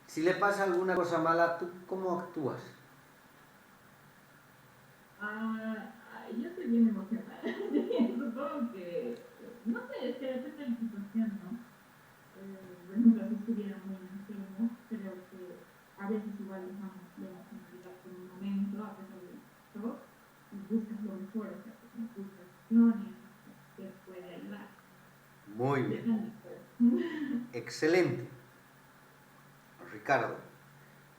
Si le pasa alguna cosa mala, ¿tú cómo actúas? Yo estoy bien emocionada. Supongo que, no sé, es que depende de la situación, ¿no? Por ejemplo, si estuviera muy enfermo, creo que a veces igual dejamos la emocionalidad por un momento, a pesar de todo, y buscas lo mejor, o sea, buscas opciones que puede ayudar. Muy bien. Excelente. Ricardo,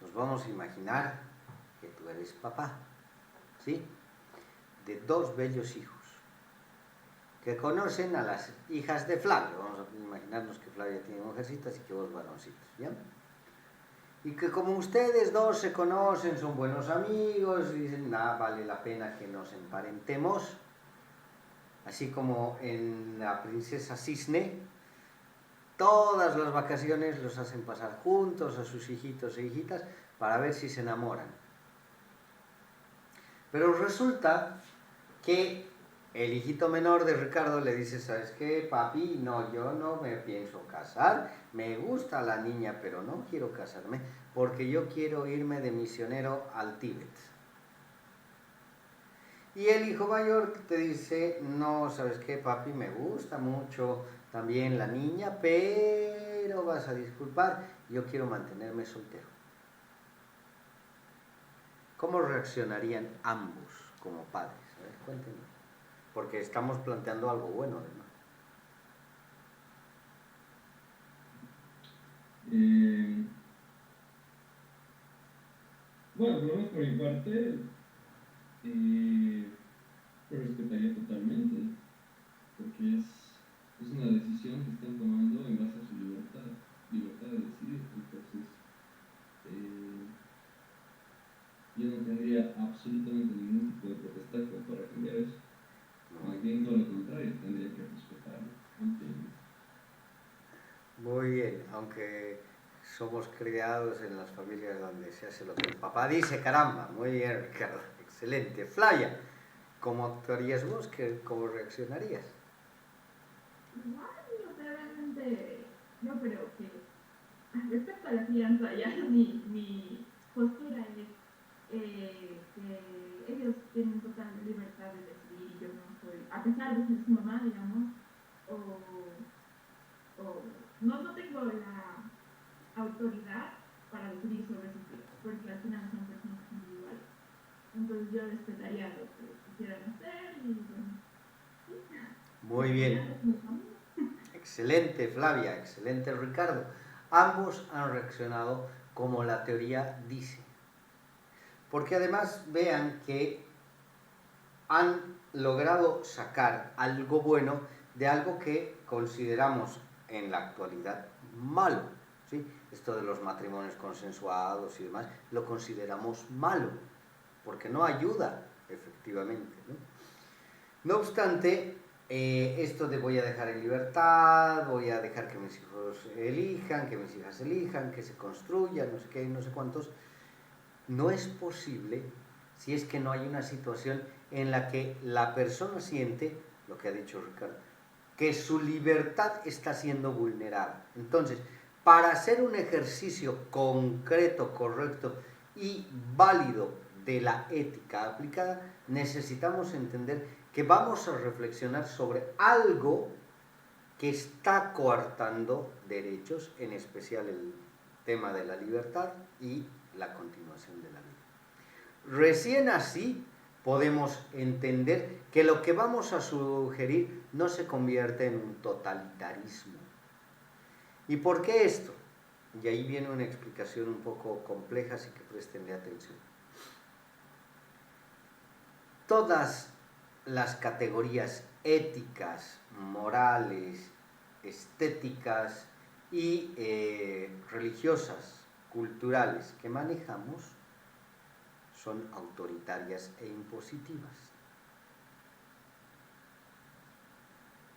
nos vamos a imaginar que tú eres papá, ¿sí? de dos bellos hijos que conocen a las hijas de Flavio. Vamos a imaginarnos que Flavia tiene mujercitas y que vos varoncitos, ¿bien? Y que como ustedes dos se conocen, son buenos amigos, y dicen, nada, vale la pena que nos emparentemos, así como en La princesa Cisne, todas las vacaciones los hacen pasar juntos a sus hijitos e hijitas para ver si se enamoran. Pero resulta que el hijito menor de Ricardo le dice, ¿sabes qué, papi? No, yo no me pienso casar, me gusta la niña, pero no quiero casarme porque yo quiero irme de misionero al Tíbet. Y el hijo mayor te dice, no, ¿sabes qué, papi? Me gusta mucho también la niña, pero vas a disculpar, yo quiero mantenerme soltero. ¿Cómo reaccionarían ambos como padres? A ver, cuéntenme. Porque estamos planteando algo bueno, además. Bueno, por lo menos por mi parte, lo respetaría totalmente, porque es una decisión que están tomando en base a su libertad de decidir. Entonces, yo no tendría absolutamente ningún tipo de protesta para cambiar eso. Más bien todo lo contrario, tendría que respetarlo ampliamente. Muy bien, aunque somos criados en las familias donde se hace lo que el papá dice, caramba. Muy bien, Ricardo, excelente. Flavia, ¿cómo te harías vos? ¿Cómo reaccionarías? Igual, realmente yo creo que respecto a la crianza, ya mi postura es que ellos tienen total libertad de decidir y yo no soy, a pesar de ser su mamá, digamos, o no tengo la autoridad para decidir sobre sus hijos, porque al final son personas individuales. Entonces yo respetaría lo que quisieran hacer y bueno, sí. Muy bien. Excelente, Flavia, excelente, Ricardo. Ambos han reaccionado como la teoría dice. Porque además vean que han logrado sacar algo bueno de algo que consideramos en la actualidad malo, ¿sí? Esto de los matrimonios consensuados y demás, lo consideramos malo, porque no ayuda, efectivamente, ¿no? No obstante, esto de voy a dejar en libertad, voy a dejar que mis hijos elijan, que mis hijas elijan, que se construyan, no sé qué, no sé cuántos, no es posible si es que no hay una situación en la que la persona siente, lo que ha dicho Ricardo, que su libertad está siendo vulnerada. Entonces, para hacer un ejercicio concreto, correcto y válido de la ética aplicada, necesitamos entender que vamos a reflexionar sobre algo que está coartando derechos, en especial el tema de la libertad y la continuación de la vida. Recién así podemos entender que lo que vamos a sugerir no se convierte en un totalitarismo. ¿Y por qué esto? Y ahí viene una explicación un poco compleja, así que prestenle atención. Todas las categorías éticas, morales, estéticas y religiosas, culturales que manejamos son autoritarias e impositivas.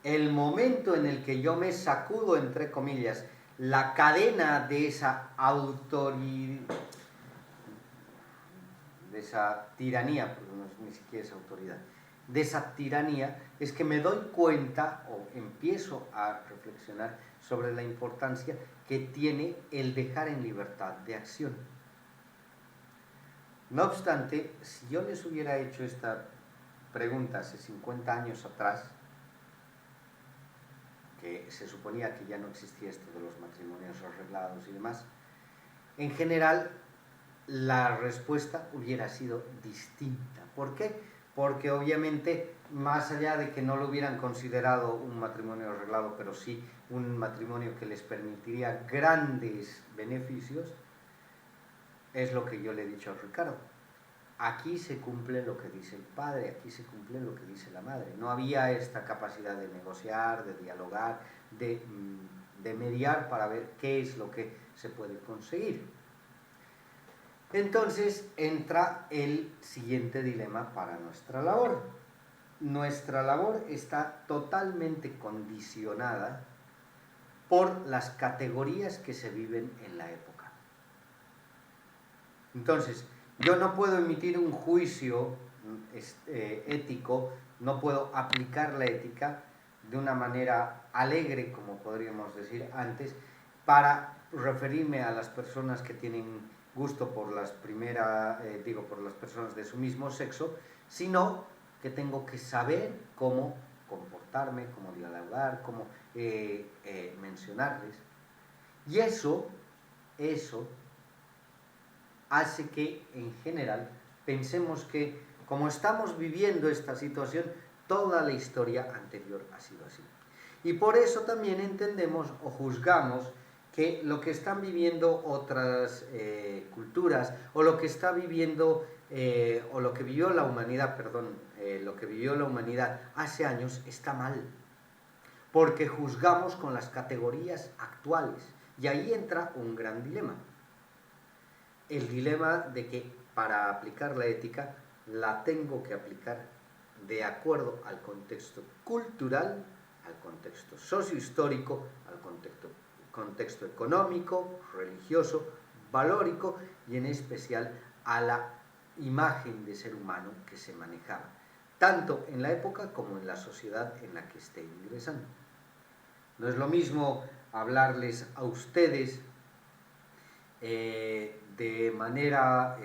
El momento en el que yo me sacudo, entre comillas, la cadena de esa de esa tiranía, porque no, ni siquiera es autoridad, de esa tiranía, es que me doy cuenta o empiezo a reflexionar sobre la importancia que tiene el dejar en libertad de acción. No obstante, si yo les hubiera hecho esta pregunta hace 50 años atrás, que se suponía que ya no existía esto de los matrimonios arreglados y demás, en general la respuesta hubiera sido distinta. ¿Por qué? Porque obviamente, más allá de que no lo hubieran considerado un matrimonio arreglado, pero sí un matrimonio que les permitiría grandes beneficios, es lo que yo le he dicho a Ricardo. aquí se cumple lo que dice el padre, aquí se cumple lo que dice la madre. No había esta capacidad de negociar, de dialogar, de mediar para ver qué es lo que se puede conseguir. Entonces entra el siguiente dilema para nuestra labor. Nuestra labor está totalmente condicionada por las categorías que se viven en la época. Entonces, yo no puedo emitir un juicio ético, no puedo aplicar la ética de una manera alegre, como podríamos decir antes, para referirme a las personas que tienen gusto por las por las personas de su mismo sexo, sino que tengo que saber cómo comportarme, cómo dialogar, cómo mencionarles. Y eso hace que, en general, pensemos que, como estamos viviendo esta situación, toda la historia anterior ha sido así. Y por eso también entendemos o juzgamos que lo que están viviendo otras culturas, o lo que está viviendo, o lo que vivió la humanidad, lo que vivió la humanidad hace años, está mal. Porque juzgamos con las categorías actuales. Y ahí entra un gran dilema. El dilema de que para aplicar la ética la tengo que aplicar de acuerdo al contexto cultural, al contexto sociohistórico, al contexto económico, religioso, valórico y en especial a la imagen de ser humano que se manejaba, tanto en la época como en la sociedad en la que esté ingresando. No es lo mismo hablarles a ustedes de manera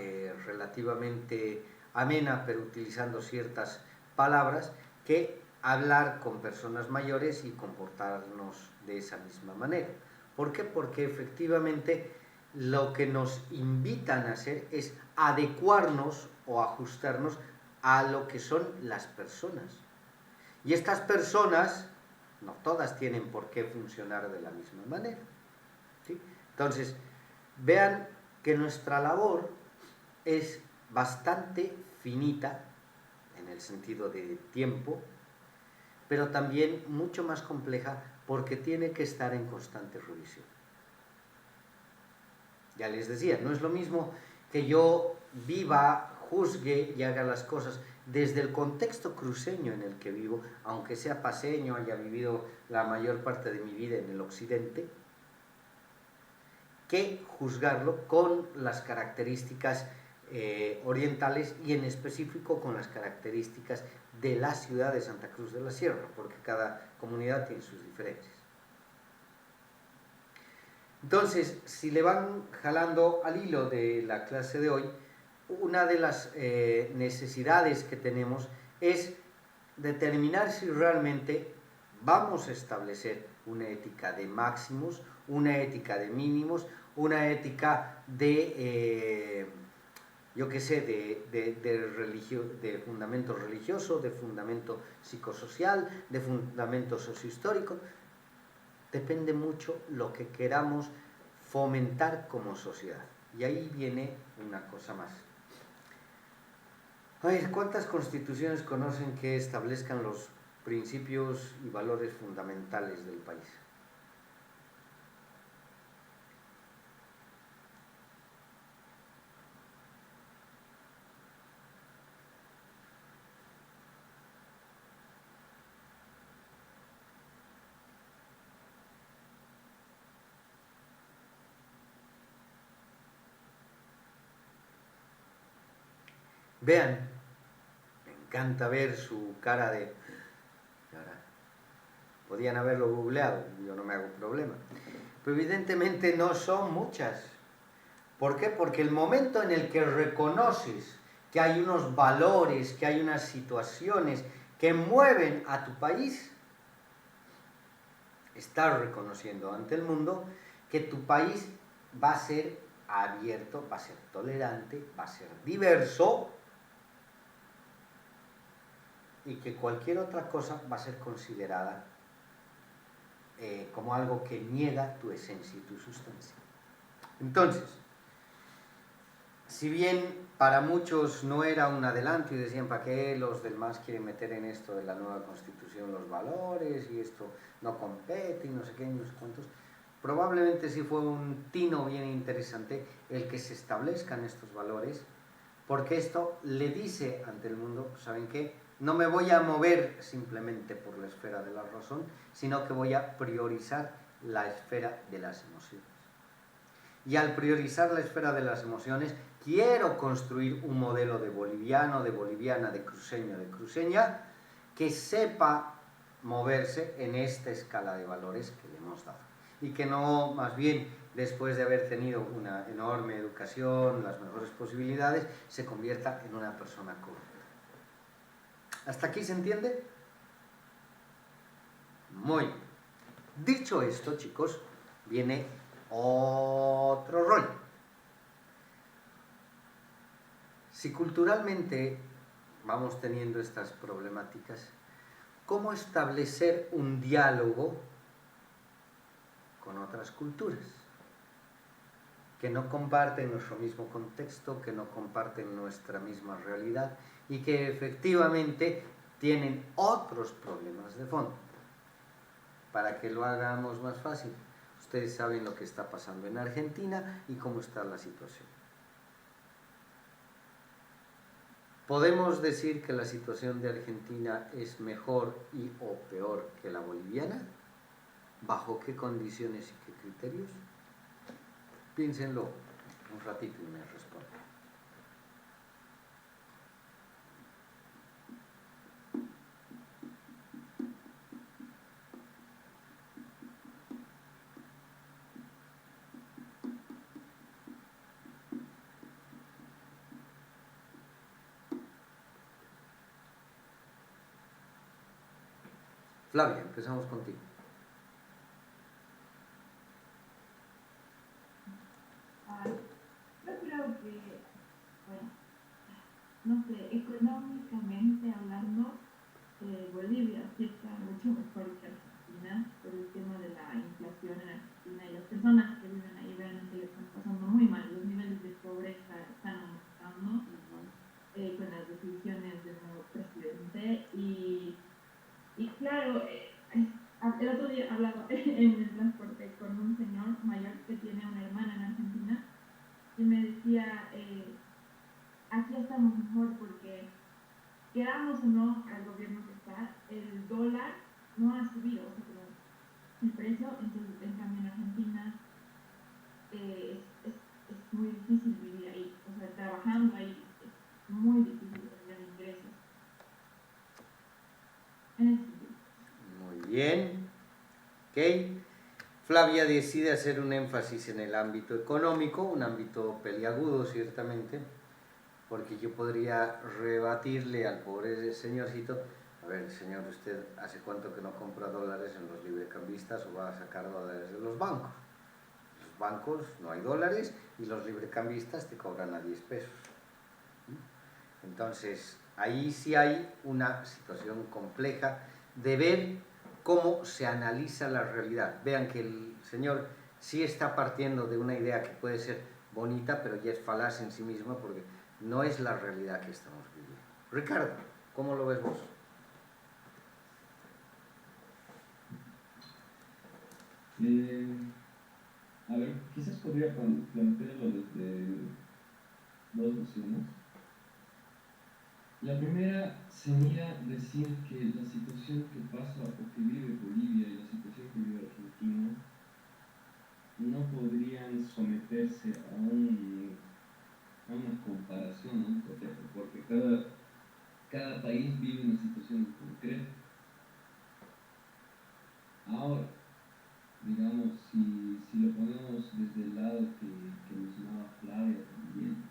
relativamente amena, pero utilizando ciertas palabras, que hablar con personas mayores y comportarnos de esa misma manera. ¿Por qué? Porque efectivamente lo que nos invitan a hacer es adecuarnos o ajustarnos a lo que son las personas. Y estas personas, no todas tienen por qué funcionar de la misma manera, ¿sí? Entonces, vean que nuestra labor es bastante finita en el sentido de tiempo, pero también mucho más compleja porque tiene que estar en constante revisión. Ya les decía, no es lo mismo que yo viva, juzgue y haga las cosas desde el contexto cruceño en el que vivo, aunque sea paseño, haya vivido la mayor parte de mi vida en el occidente, que juzgarlo con las características orientales y en específico con las características de la ciudad de Santa Cruz de la Sierra, porque cada comunidad tiene sus diferencias. Entonces, si le van jalando al hilo de la clase de hoy, una de las necesidades que tenemos es determinar si realmente vamos a establecer una ética de máximos, una ética de mínimos, una ética de, de fundamento religioso, de fundamento psicosocial, de fundamento sociohistórico. Depende mucho lo que queramos fomentar como sociedad. Y ahí viene una cosa más. A ver, ¿cuántas constituciones conocen que establezcan los principios y valores fundamentales del país? Vean, me encanta ver su cara de... Podían haberlo googleado, yo no me hago problema. Pero evidentemente no son muchas. ¿Por qué? Porque el momento en el que reconoces que hay unos valores, que hay unas situaciones que mueven a tu país, estás reconociendo ante el mundo que tu país va a ser abierto, va a ser tolerante, va a ser diverso, y que cualquier otra cosa va a ser considerada como algo que niega tu esencia y tu sustancia. Entonces, si bien para muchos no era un adelanto y decían, ¿para qué los del MAS quieren meter en esto de la nueva Constitución los valores y esto no compete y no sé qué, no sé cuántos? Probablemente sí fue un tino bien interesante el que se establezcan estos valores, porque esto le dice ante el mundo, ¿saben qué? No me voy a mover simplemente por la esfera de la razón, sino que voy a priorizar la esfera de las emociones. Y al priorizar la esfera de las emociones, quiero construir un modelo de boliviano, de boliviana, de cruceña, que sepa moverse en esta escala de valores que le hemos dado. Y que no, más bien, después de haber tenido una enorme educación, las mejores posibilidades, se convierta en una persona correcta. ¿Hasta aquí se entiende? Muy bien. Dicho esto, chicos, viene otro rol. Si culturalmente vamos teniendo estas problemáticas, ¿cómo establecer un diálogo con otras culturas que no comparten nuestro mismo contexto, que no comparten nuestra misma realidad y que efectivamente tienen otros problemas de fondo? Para que lo hagamos más fácil, ustedes saben lo que está pasando en Argentina y cómo está la situación. ¿Podemos decir que la situación de Argentina es mejor y o peor que la boliviana? ¿Bajo qué condiciones y qué criterios? Piénsenlo un ratito y me responden. Flavia, empezamos contigo. Yo creo que, bueno, no sé, económicamente hablando, Bolivia sí está mucho mejor que Argentina por el tema de la inflación en Argentina y las personas que viven ahí realmente le están pasando muy mal. Los niveles de pobreza están aumentando con las decisiones del nuevo presidente y claro, el otro día hablaba en el transporte con un señor mayor que tiene una hermana en Argentina y me decía, aquí estamos mejor porque queramos o no al gobierno que está, el dólar no ha subido, o sea, como el precio, entonces en cambio en Argentina es muy difícil vivir ahí, o sea, trabajando ahí es muy difícil tener ingresos. En ese sentido. Muy bien. Ok. Flavia decide hacer un énfasis en el ámbito económico, un ámbito peliagudo ciertamente, porque yo podría rebatirle al pobre señorcito, a ver, señor, ¿usted hace cuánto que no compra dólares en los librecambistas o va a sacar dólares de los bancos? Los bancos no hay dólares y los librecambistas te cobran a 10 pesos. Entonces, ahí sí hay una situación compleja de ver cómo se analiza la realidad. Vean que el señor sí está partiendo de una idea que puede ser bonita, pero ya es falaz en sí misma porque no es la realidad que estamos viviendo. Ricardo, ¿cómo lo ves vos? A ver, quizás podría plantearlo desde dos nociones. La primera sería decir que la situación que pasa o que vive Bolivia y la situación que vive Argentina no podrían someterse a una comparación, a un cotejo, porque cada país vive una situación en concreto. Ahora, digamos, si lo ponemos desde el lado que mencionaba Flavia también,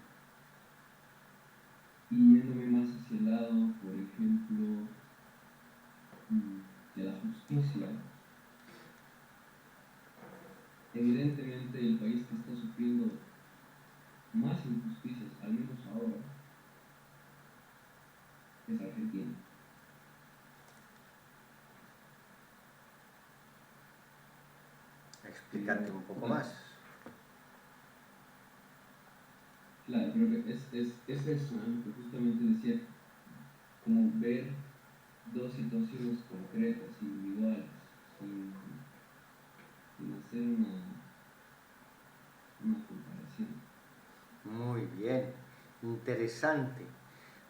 y yéndome más hacia el lado, por ejemplo, de la justicia, evidentemente el país que está sufriendo más injusticias, al menos ahora, es Argentina. Explícate un poco más. Claro, creo que es eso, ¿no? Que justamente decía, como ver dos situaciones concretas, individuales, sin, sin hacer una comparación. Muy bien, interesante.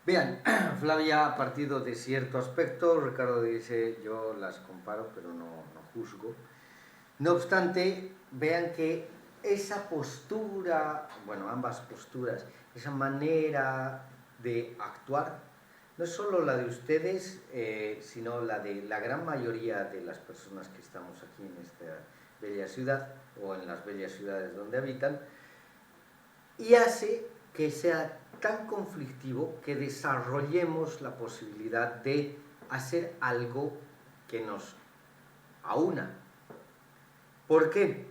Vean, Flavia ha partido de cierto aspecto, Ricardo dice yo las comparo pero no juzgo. No obstante, vean que esa postura, bueno, ambas posturas, esa manera de actuar, no es solo la de ustedes, sino la de la gran mayoría de las personas que estamos aquí en esta bella ciudad o en las bellas ciudades donde habitan, y hace que sea tan conflictivo que desarrollemos la posibilidad de hacer algo que nos aúna. ¿Por qué?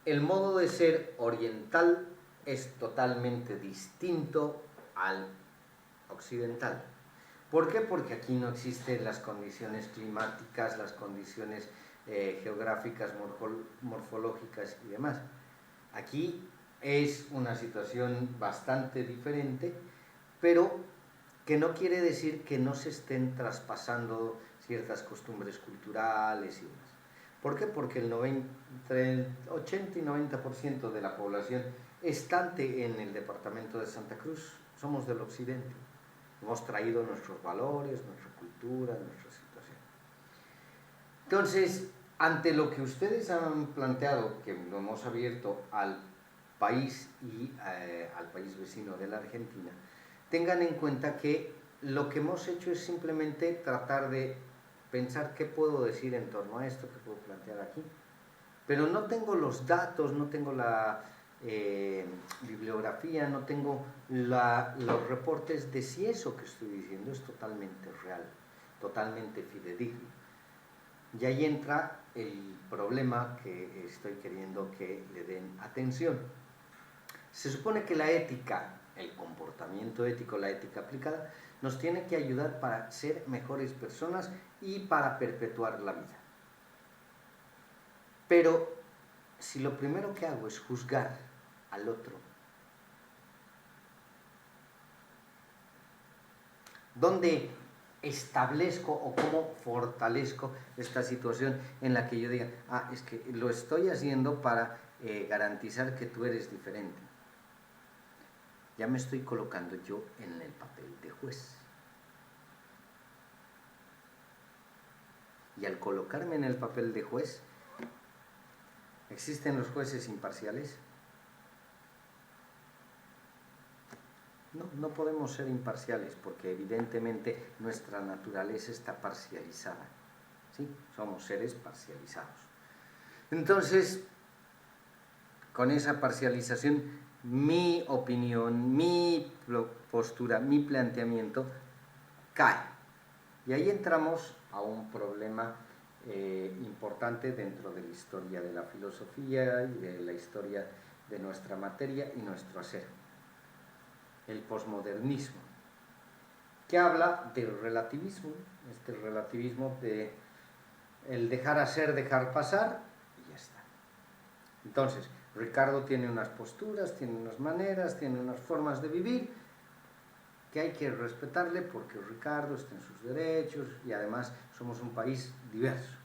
El modo de ser oriental es totalmente distinto al occidental. ¿Por qué? Porque aquí no existen las condiciones climáticas, las condiciones geográficas, morfológicas y demás. Aquí es una situación bastante diferente, pero que no quiere decir que no se estén traspasando ciertas costumbres culturales y demás. ¿Por qué? Porque entre el 80 y 90% de la población estante en el departamento de Santa Cruz somos del occidente. Hemos traído nuestros valores, nuestra cultura, nuestra situación. Entonces, ante lo que ustedes han planteado, que lo hemos abierto al país y al país vecino de la Argentina, tengan en cuenta que lo que hemos hecho es simplemente tratar de pensar qué puedo decir en torno a esto, qué puedo plantear aquí. Pero no tengo los datos, no tengo la bibliografía, no tengo los reportes de si eso que estoy diciendo es totalmente real, totalmente fidedigno. Y ahí entra el problema que estoy queriendo que le den atención. Se supone que la ética, el comportamiento ético, la ética aplicada, nos tiene que ayudar para ser mejores personas y para perpetuar la vida. Pero si lo primero que hago es juzgar al otro, ¿dónde establezco o cómo fortalezco esta situación en la que yo diga, es que lo estoy haciendo para garantizar que tú eres diferente? Ya me estoy colocando yo en el papel de juez. Y al colocarme en el papel de juez, ¿existen los jueces imparciales? No podemos ser imparciales porque evidentemente nuestra naturaleza está parcializada. ¿Sí? Somos seres parcializados. Entonces, con esa parcialización, mi opinión, mi postura, mi planteamiento cae. Y ahí entramos a un problema importante dentro de la historia de la filosofía y de la historia de nuestra materia y nuestro hacer. El posmodernismo, que habla del relativismo, este relativismo de el dejar hacer, dejar pasar y ya está. Entonces, Ricardo tiene unas posturas, tiene unas maneras, tiene unas formas de vivir que hay que respetarle porque Ricardo está en sus derechos y además somos un país diverso.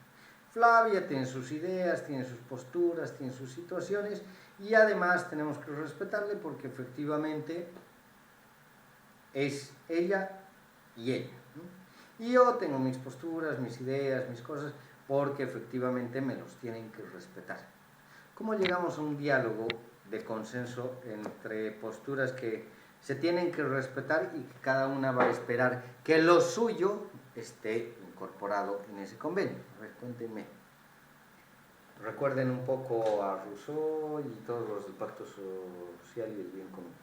Flavia tiene sus ideas, tiene sus posturas, tiene sus situaciones y además tenemos que respetarle porque efectivamente es ella y ella, ¿no? Y yo tengo mis posturas, mis ideas, mis cosas, porque efectivamente me los tienen que respetar. ¿Cómo llegamos a un diálogo de consenso entre posturas que se tienen que respetar y que cada una va a esperar que lo suyo esté incorporado en ese convenio? A ver, cuéntenme. Recuerden un poco a Rousseau y todos los del pacto social y el bien común.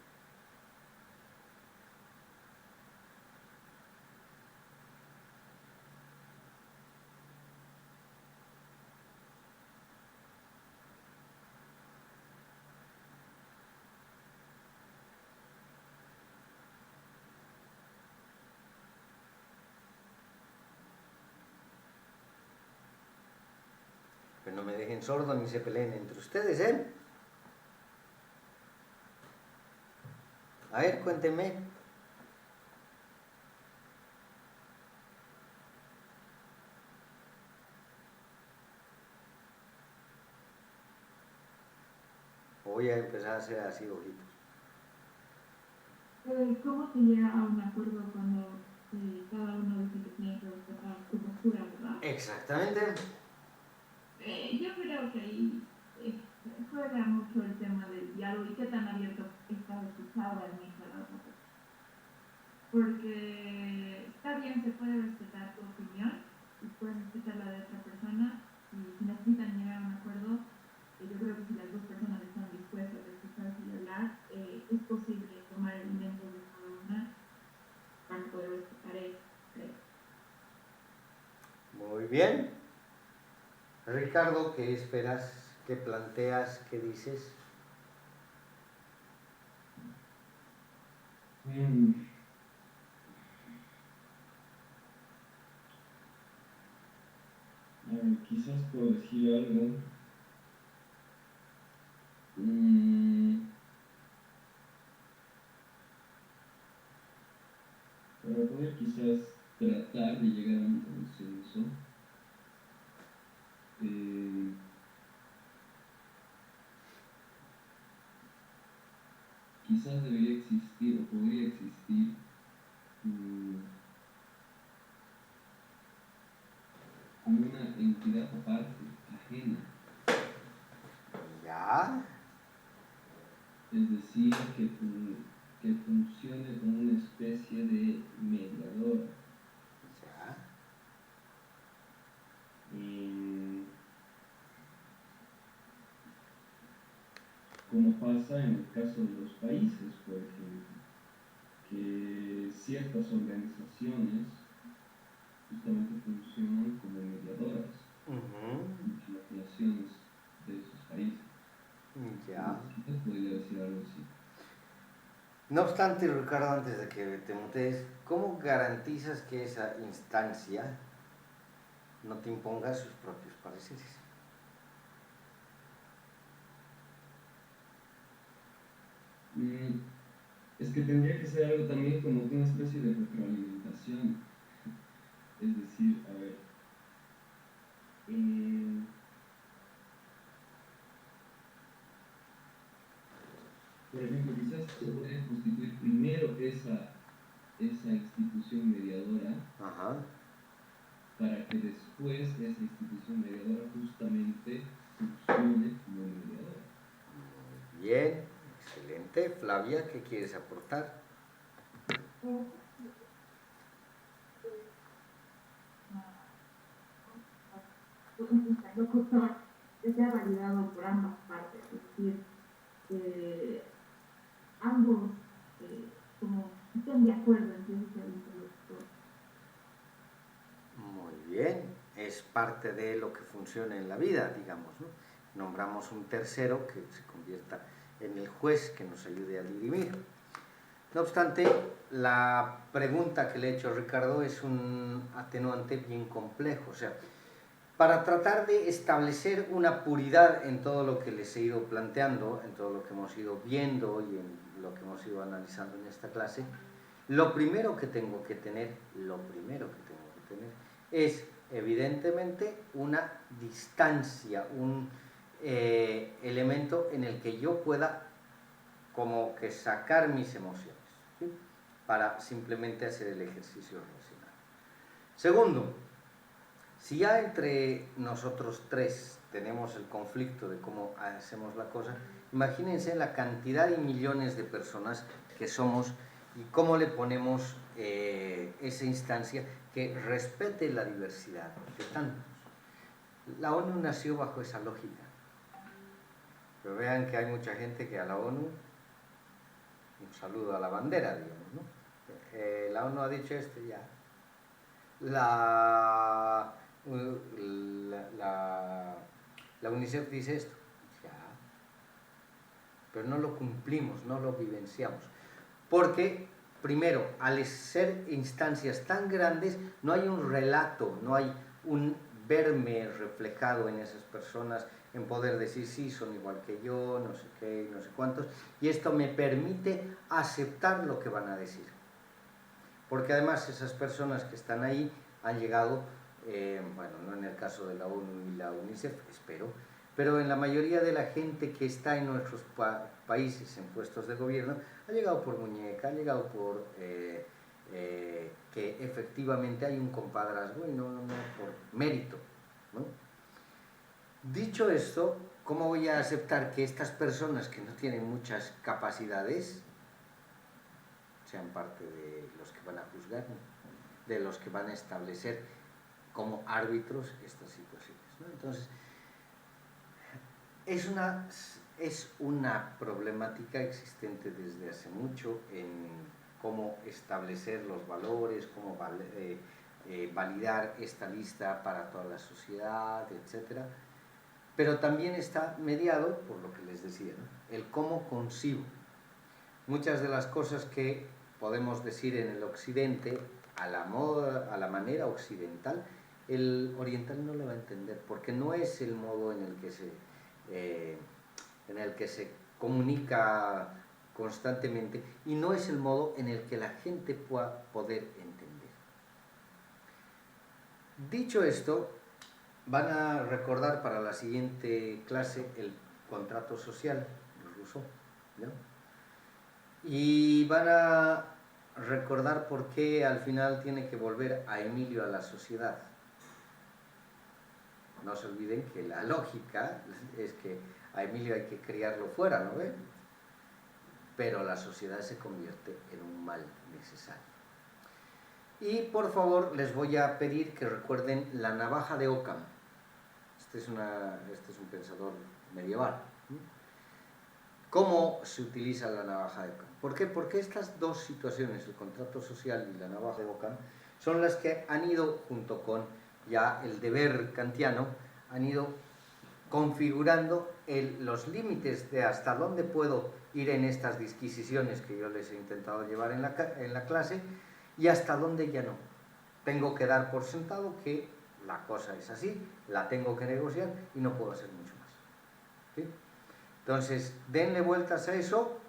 Pero no me dejen sordo ni se peleen entre ustedes, ¿eh? A ver, cuénteme. Voy a empezar a hacer así, ojitos. ¿Cómo se llega a un acuerdo cuando cada uno dice que tiene que respetar su postura, verdad? Exactamente. Yo creo que ahí juega mucho el tema del diálogo y qué tan abierto estás a escuchar realmente a la otra persona. Porque está bien, se puede respetar tu opinión y puedes respetar la de otra persona y si necesitan llegar a un acuerdo, yo creo que si las dos personas están dispuestas a escucharse y hablar, es posible tomar elementos de cada una para poder respetar eso, creo. Muy bien. Ricardo, ¿qué esperas? ¿Qué planteas? ¿Qué dices? Quizás por decir algo, para poder quizás tratar de llegar a un consenso, quizás debería existir o podría existir como una entidad aparte, ajena. Ya. Es decir, que funcione como una especie de mediadora. Ya. Como pasa en el caso de los países, por ejemplo, que ciertas organizaciones justamente funcionan como mediadoras entre las naciones de esos países. Ya. Entonces, podría decir algo así. No obstante, Ricardo, antes de que te mutees, ¿cómo garantizas que esa instancia no te imponga sus propios pareceres? Es que tendría que ser algo también como una especie de retroalimentación. Es decir, a ver, por ejemplo, quizás se podría constituir primero esa institución mediadora. Ajá. Para que después esa institución mediadora justamente funcione como mediadora. Muy bien, excelente. Flavia, ¿qué quieres aportar? Un interlocutor que sea validado por ambas partes, es decir, ambos como estén de acuerdo en que ese sea el interlocutor. Muy bien, es parte de lo que funciona en la vida, digamos, ¿no? Nombramos un tercero que se convierta en el juez que nos ayude a dirimir. No obstante, la pregunta que le he hecho a Ricardo es un atenuante bien complejo, o sea, para tratar de establecer una puridad en todo lo que les he ido planteando, en todo lo que hemos ido viendo y en lo que hemos ido analizando en esta clase, lo primero que tengo que tener es evidentemente una distancia, un elemento en el que yo pueda como que sacar mis emociones, ¿sí? Para simplemente hacer el ejercicio racional. Segundo, si ya entre nosotros tres tenemos el conflicto de cómo hacemos la cosa, imagínense la cantidad y millones de personas que somos y cómo le ponemos esa instancia que respete la diversidad de tantos. La ONU nació bajo esa lógica. Pero vean que hay mucha gente que a la ONU, un saludo a la bandera, digamos, ¿no? La ONU ha dicho esto ya. La UNICEF dice esto, ya. Pero no lo cumplimos, no lo vivenciamos. Porque, primero, al ser instancias tan grandes, no hay un relato, no hay un verme reflejado en esas personas, en poder decir sí, son igual que yo, no sé qué, no sé cuántos, y esto me permite aceptar lo que van a decir. Porque además esas personas que están ahí han llegado, bueno, no en el caso de la ONU y la UNICEF, espero, pero en la mayoría de la gente que está en nuestros países en puestos de gobierno, ha llegado por muñeca, ha llegado por que efectivamente hay un compadrazgo y no por mérito, ¿no? Dicho esto, ¿cómo voy a aceptar que estas personas que no tienen muchas capacidades sean parte de los que van a juzgar, ¿no? De los que van a establecer como árbitros estas situaciones, ¿no? Entonces, es una problemática existente desde hace mucho en cómo establecer los valores, cómo validar esta lista para toda la sociedad, etc. Pero también está mediado por lo que les decía, ¿no? El cómo concibo. Muchas de las cosas que podemos decir en el occidente, a la manera occidental, el oriental no lo va a entender, porque no es el modo en el que se comunica constantemente y no es el modo en el que la gente pueda poder entender. Dicho esto, van a recordar para la siguiente clase el contrato social, el Rousseau, ¿no? Y van a recordar por qué al final tiene que volver a Emilio a la sociedad. No se olviden que la lógica es que a Emilio hay que criarlo fuera, ¿no ven? Pero la sociedad se convierte en un mal necesario. Y por favor les voy a pedir que recuerden la navaja de Ockham. Este es un pensador medieval. ¿Cómo se utiliza la navaja de Ockham? ¿Por qué? Porque estas dos situaciones, el contrato social y la navaja de Ockham, son las que han ido, junto con ya el deber kantiano, han ido configurando los límites de hasta dónde puedo ir en estas disquisiciones que yo les he intentado llevar en la clase y hasta dónde ya no. Tengo que dar por sentado que la cosa es así, la tengo que negociar y no puedo hacer mucho más. ¿Sí? Entonces, denle vueltas a eso.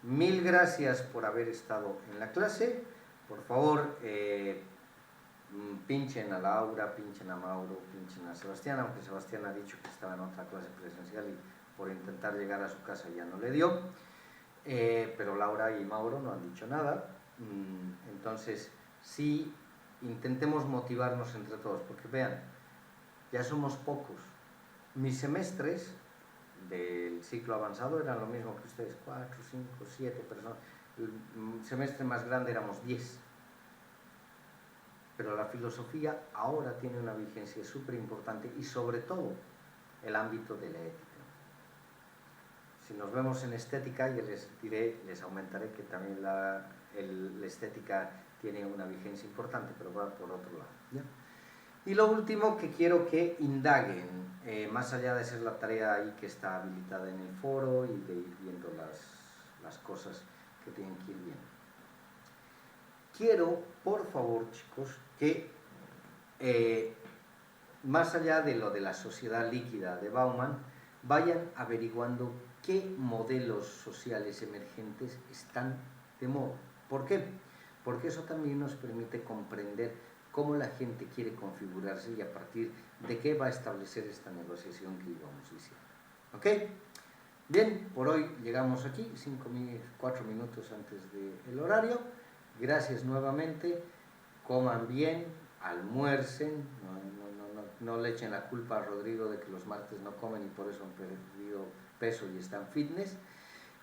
Mil gracias por haber estado en la clase. Por favor, pinchen a Laura, pinchen a Mauro, pinchen a Sebastián, aunque Sebastián ha dicho que estaba en otra clase presencial y por intentar llegar a su casa ya no le dio. Pero Laura y Mauro no han dicho nada. Entonces, sí, intentemos motivarnos entre todos, porque vean, ya somos pocos. Mis semestres del ciclo avanzado eran lo mismo que ustedes, 4, 5, 7 personas. El semestre más grande éramos 10. Pero la filosofía ahora tiene una vigencia súper importante y sobre todo el ámbito de la ética. Si nos vemos en estética, ya les aumentaré que también la estética tiene una vigencia importante, pero va por otro lado, ¿ya? Y lo último que quiero que indaguen, más allá de ser la tarea ahí que está habilitada en el foro y de ir viendo las cosas que tienen que ir viendo. Quiero, por favor, chicos, que más allá de lo de la sociedad líquida de Bauman, vayan averiguando qué modelos sociales emergentes están de moda. ¿Por qué? Porque eso también nos permite comprender cómo la gente quiere configurarse y a partir de qué va a establecer esta negociación que íbamos diciendo. ¿Ok? Bien, por hoy llegamos aquí, 4 minutos antes del horario. Gracias nuevamente, coman bien, almuercen, no le echen la culpa a Rodrigo de que los martes no comen y por eso han perdido peso y están fitness.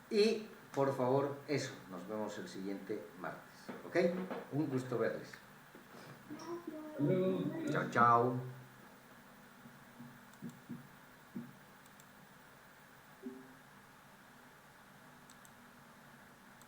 Y por favor, eso, nos vemos el siguiente martes. ¿Ok? Un gusto verles. Luego. Chao, chao.